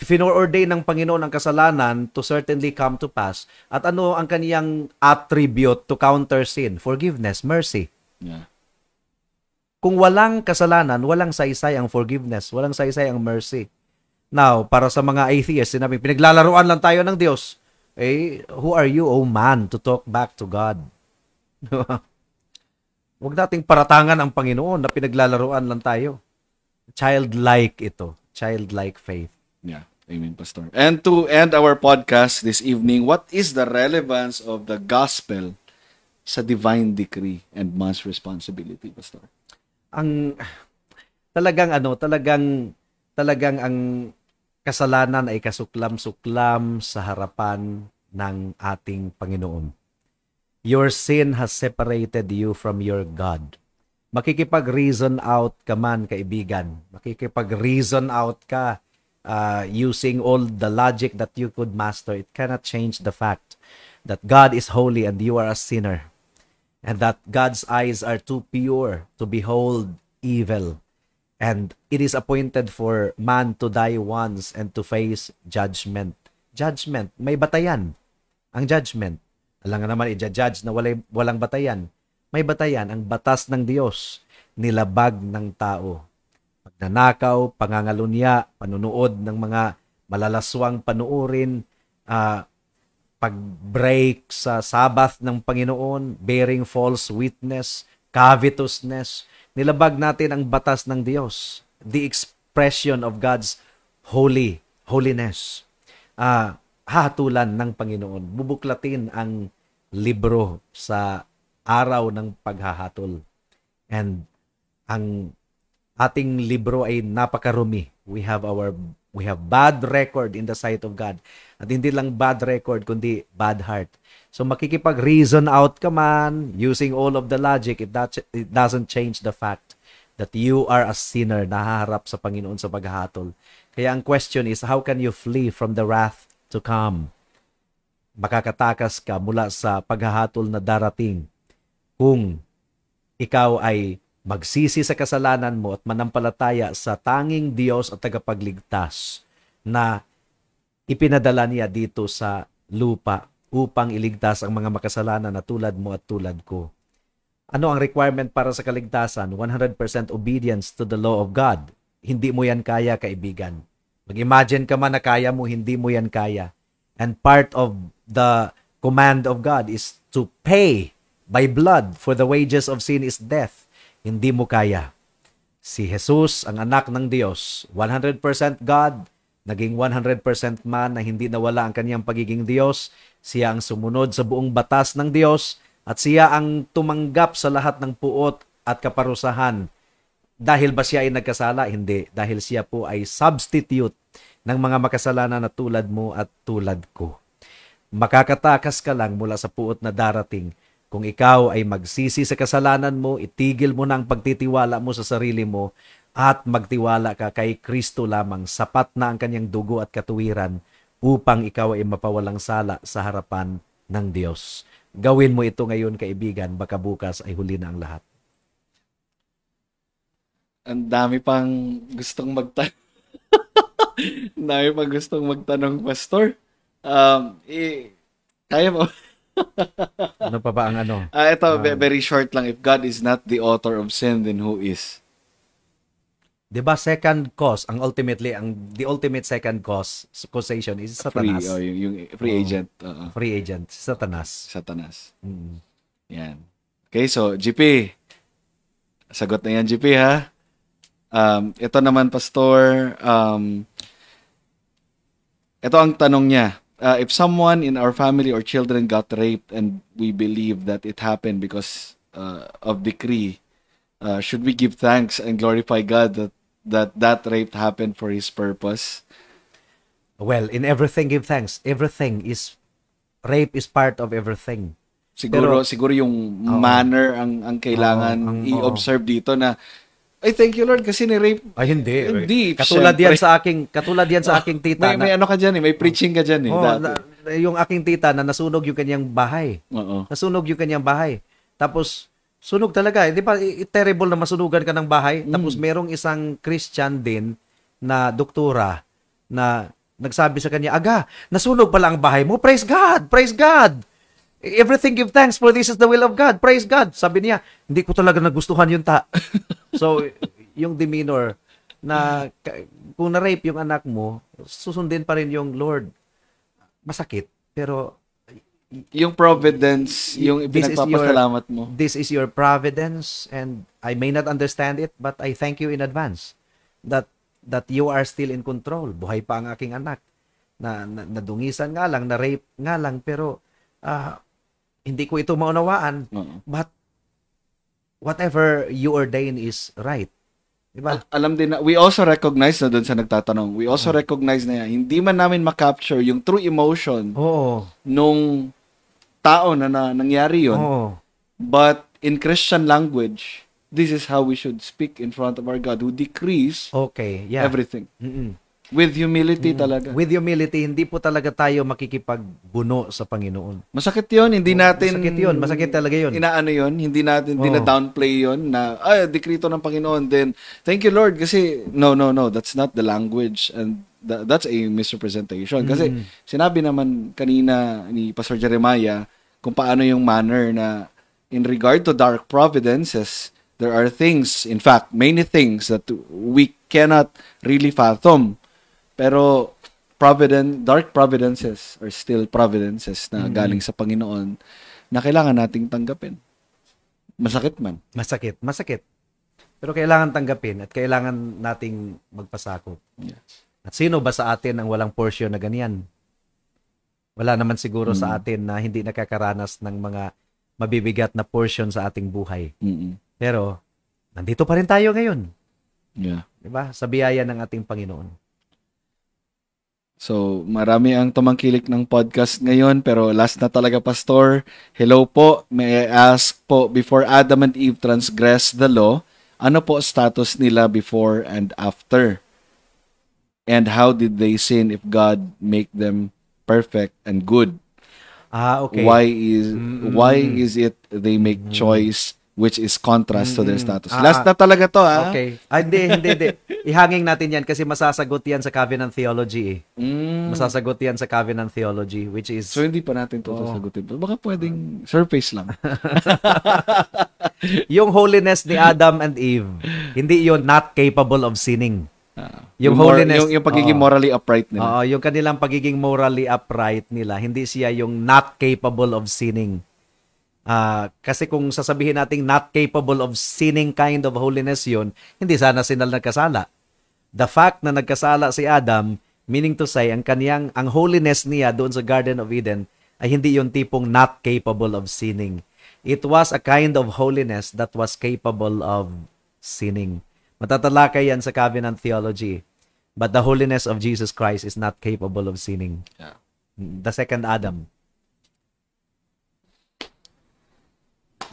finoordain ng Panginoon ang kasalanan to certainly come to pass. At ano ang kaniyang attribute to counter sin? Forgiveness, mercy. Yeah. Kung walang kasalanan, walang saysay ang forgiveness, walang saysay ang mercy. Now, para sa mga atheists, sinabi, pinaglalaruan lang tayo ng Diyos. Who are you, oh man, to talk back to God? Huwag nating paratangan ang Panginoon na pinaglalaruan lang tayo. Childlike ito. Childlike faith. Yeah. Amen, Pastor. And to end our podcast this evening, what is the relevance of the gospel sa divine decree and man's responsibility, Pastor? Talagang ang kasalanan ay kasuklam-suklam sa harapan ng ating Panginoon. Your sin has separated you from your God. Makikipag-reason out ka man, kaibigan. Makikipag-reason out ka using all the logic that you could master. It cannot change the fact that God is holy and you are a sinner. And that God's eyes are too pure to behold evil. And it is appointed for man to die once and to face judgment. Judgment, may batayan. Ang judgment. Alam nga naman, i-judge na walang batayan. May batayan, ang batas ng Diyos, nilabag ng tao. Pagnanakaw, pangangalunya, panunood ng mga malalaswang panuurin, pag-break sa Sabbath ng Panginoon, bearing false witness, covetousness. Nilabag natin ang batas ng Diyos, the expression of God's holiness. Hahatulan ng Panginoon. Bubuklatin ang libro sa araw ng paghahatol. And ang ating libro ay napakarumi. We have bad record in the sight of God. At hindi lang bad record, kundi bad heart. So makikipag-reason out ka man, using all of the logic, it doesn't change the fact that you are a sinner na haharap sa Panginoon sa paghahatol. Kaya ang question is, how can you flee from the wrath to come? Makakatakas ka mula sa paghahatol na darating kung ikaw ay magsisi sa kasalanan mo at manampalataya sa tanging Diyos at tagapagligtas na ipinadala niya dito sa lupa upang iligtas ang mga makasalanan na tulad mo at tulad ko. Ano ang requirement para sa kaligtasan? 100% obedience to the law of God. Hindi mo yan kaya, kaibigan. Mag-imagine ka man na kaya mo, hindi mo yan kaya. And part of the command of God is to pay by blood, for the wages of sin is death. Hindi mo kaya. Si Jesus, ang anak ng Diyos, 100% God, naging 100% man na hindi nawala ang kanyang pagiging Diyos. Siya ang sumunod sa buong batas ng Diyos at siya ang tumanggap sa lahat ng puot at kaparusahan. Dahil ba siya ay nagkasala? Hindi. Dahil siya po ay substitute ng mga makasalanan na tulad mo at tulad ko. Makakatakas ka lang mula sa puot na darating kung ikaw ay magsisi sa kasalanan mo, itigil mo na ang pagtitiwala mo sa sarili mo at magtiwala ka kay Kristo lamang. Sapat na ang kanyang dugo at katuwiran upang ikaw ay mapawalang sala sa harapan ng Diyos. Gawin mo ito ngayon, kaibigan, baka bukas ay huli na ang lahat. Ang dami pang gustong magtanong. Dami pang gustong magtanong, Pastor. Kaya mo? Ano pa ba ang ano? Ito, very short lang. If God is not the author of sin, then who is? 'Di ba second cause, the ultimate second cause, causation is Satanas. Yung free agent. Free agent, Satanas. Yan. Okay, so GP. Sagot na yan, GP, ha? Ito naman, Pastor. Ito ang tanong niya. If someone in our family or children got raped and we believe that it happened because of decree, should we give thanks and glorify God that rape happened for His purpose? Well, in everything give thanks. Rape is part of everything. Siguro yung manner ang kailangan i-observe dito na ay, thank you Lord kasi ni-rape. Ay, hindi. Hindi. Katulad yan sa aking tita. May ano ka dyan may preaching ka dyan yung aking tita na nasunog yung kanyang bahay. Oo. Nasunog yung kanyang bahay. Tapos, sunog talaga. Di ba, terrible na masunugan ka ng bahay. Tapos, merong isang Christian din na doktora na nagsabi sa kanya, Aga, nasunog pala ang bahay mo. Praise God! Praise God! Everything give thanks for this is the will of God. Praise God. Sabi niya, hindi ko talaga nagustuhan yung So, yung demeanor na kung na-rape yung anak mo, susundin pa rin yung Lord. Masakit. Pero, yung providence, yung pinagpapasalamat mo. This is your providence and I may not understand it, but I thank you in advance that you are still in control. Buhay pa ang aking anak. Nadungisan nga lang, na-rape nga lang, pero hindi ko ito maunawaan. But whatever you ordain is right. Diba? Alam din na, we also recognize na doon sa nagtatanong, we also recognize na hindi man namin makapture yung true emotion nung tao na nangyari yun. But in Christian language, this is how we should speak in front of our God who decrees everything. With humility talaga. With humility, hindi po talaga tayo makikipagbuno sa Panginoon. Masakit yun, hindi natin... Masakit yun, masakit talaga yun. Inaano yun, hindi natin dina-downplay yun na, dekrito ng Panginoon. Then, thank you Lord, kasi no, that's not the language and that's a misrepresentation. Kasi sinabi naman kanina ni Pastor Jeremiah kung paano yung manner na in regard to dark providences, there are things, in fact, many things that we cannot really fathom. Pero dark providences are still providences na galing sa Panginoon na kailangan nating tanggapin. Masakit man. Masakit. Pero kailangan tanggapin at kailangan nating magpasakop. Yeah. At sino ba sa atin ang walang portion na ganyan? Wala naman siguro sa atin na hindi nakakaranas ng mga mabibigat na portion sa ating buhay. Pero nandito pa rin tayo ngayon. Yeah. Diba? Sa biyaya ng ating Panginoon. So, marami ang tumangkilik ng podcast ngayon, pero last na talaga, Pastor. Hello po, may I ask po, before Adam and Eve transgressed the law, ano po status nila before and after? And how did they sin if God make them perfect and good? Okay. Why is it they make choice which is contrast to their status? Last na talaga to, ha? Okay. Hindi. Ihanging natin yan kasi masasagot yan sa Covenant Theology, Masasagot yan sa Covenant Theology, which is... So, hindi pa natin ito sasagutin. Baka pwedeng surface lang. Yung holiness ni Adam and Eve, hindi yun not capable of sinning. Yung holiness... Yung pagiging morally upright nila. Yung kanilang pagiging morally upright nila, hindi siya yung not capable of sinning. Kasi kung sasabihin nating not capable of sinning kind of holiness yun, hindi sana sila nagkasala. The fact na nagkasala si Adam, meaning to say, ang holiness niya doon sa Garden of Eden ay hindi yung tipong not capable of sinning. It was a kind of holiness that was capable of sinning. Matatalakay yan sa Covenant Theology. But the holiness of Jesus Christ is not capable of sinning. Yeah. The second Adam.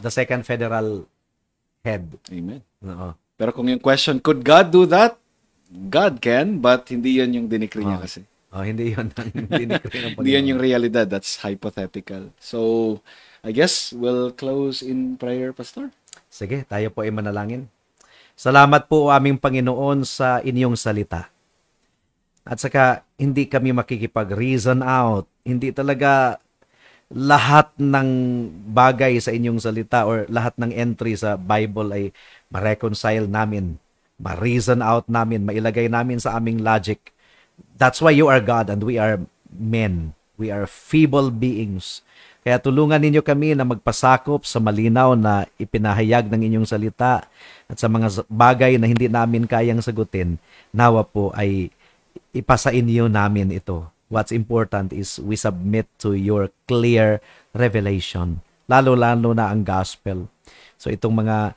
The second federal head. Amen. Pero kung yung question, could God do that? God can, but hindi yan yung dinikri niya kasi. Hindi yun ang dinikri ng Panginoon. Hindi yan yung realidad. That's hypothetical. So, I guess we'll close in prayer, Pastor. Sige, tayo po ay manalangin. Salamat po aming Panginoon sa inyong salita. At saka, hindi kami makikipag-reason out. Hindi talaga lahat ng bagay sa inyong salita or lahat ng entry sa Bible ay ma-reconcile namin, ma-reason out namin, mailagay namin sa aming logic. That's why you are God and we are men. We are feeble beings. Kaya tulungan ninyo kami na magpasakop sa malinaw na ipinahayag ng inyong salita at sa mga bagay na hindi namin kayang sagutin, nawa po ay ipasa inyo namin ito. What's important is we submit to your clear revelation, lalo-lalo na ang gospel. So itong mga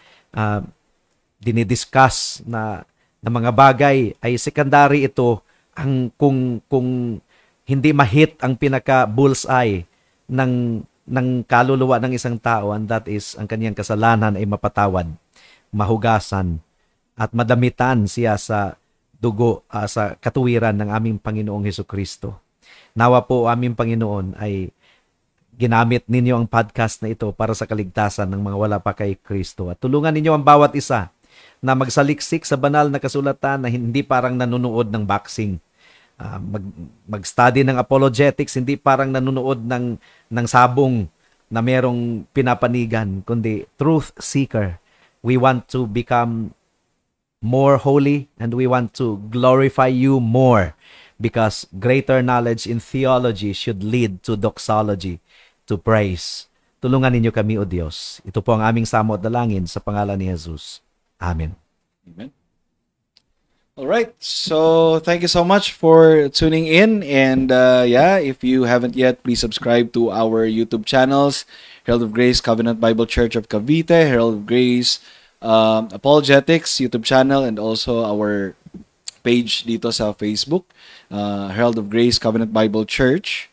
dinidiscuss na mga bagay ay secondary ito ang kung hindi ma-hit ang pinaka bullseye ng ng kaluluwa ng isang tao, and that is ang kanyang kasalanan ay mapatawad, mahugasan, at madamitan siya sa dugo, sa katuwiran ng aming Panginoong Hesukristo. Nawa po aming Panginoon ay ginamit ninyo ang podcast na ito para sa kaligtasan ng mga wala pa kay Kristo. At tulungan ninyo ang bawat isa na magsaliksik sa banal na kasulatan na hindi parang nanonood ng boxing. Mag-study ng apologetics, hindi parang nanonood ng sabong na merong pinapanigan, kundi truth seeker. We want to become more holy and we want to glorify you more because greater knowledge in theology should lead to doxology, to praise. Tulungan ninyo kami, O Diyos. Ito po ang aming samo at dalangin sa pangalan ni Jesus. Amen. Amen. All right. So thank you so much for tuning in. And if you haven't yet, please subscribe to our YouTube channels, Herald of Grace Covenant Bible Church of Cavite, Herald of Grace Apologetics YouTube channel, and also our page dito sa Facebook, Herald of Grace Covenant Bible Church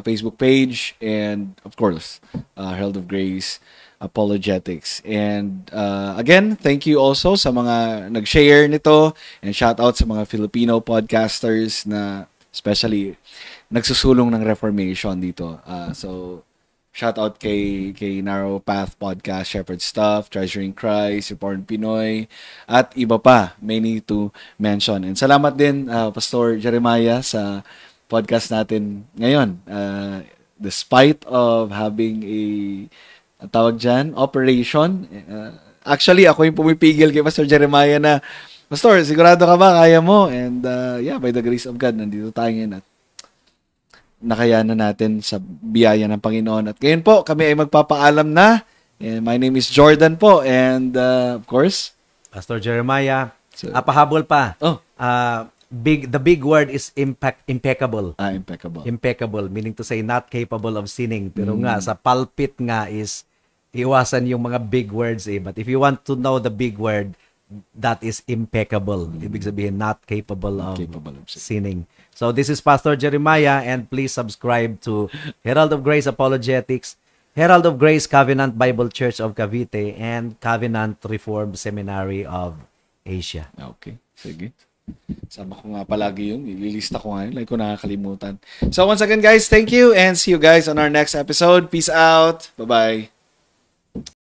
Facebook page, and of course, Herald of Grace Apologetics. And again, thank you also sa mga nag-share nito, and shout out sa mga Filipino podcasters na especially nagsusulong ng Reformation dito. So shout out kay Narrow Path Podcast, Shepherd Stuff, Treasuring Christ, Reborn Pinoy, at iba pa, many to mention. And salamat din Pastor Jeremiah sa podcast natin ngayon. Despite of having ang tawag dyan, operation. Actually, ako yung pumipigil kay Pastor Jeremiah na, Pastor, sigurado ka ba? Kaya mo? And by the grace of God, nandito tayo ngayon at nakayanan natin sa biyaya ng Panginoon. At ngayon po, kami ay magpapaalam na. And my name is Jordan po. And of course, Pastor Jeremiah, pahabol pa. The big word is impeccable. Impeccable. Impeccable, meaning to say not capable of sinning. Pero nga, sa pulpit nga is iwasan yung mga big words But if you want to know the big word, that is impeccable. Ibig sabihin, not capable of sinning. So this is Pastor Jeremiah, and please subscribe to Herald of Grace Apologetics, Herald of Grace Covenant Bible Church of Cavite, and Covenant Reformed Seminary of Asia. Okay, sige. Sama ko nga palagi yun. Ililista ko nga yun. Like ko nakakalimutan. So once again guys, thank you, and see you guys on our next episode. Peace out. Bye-bye.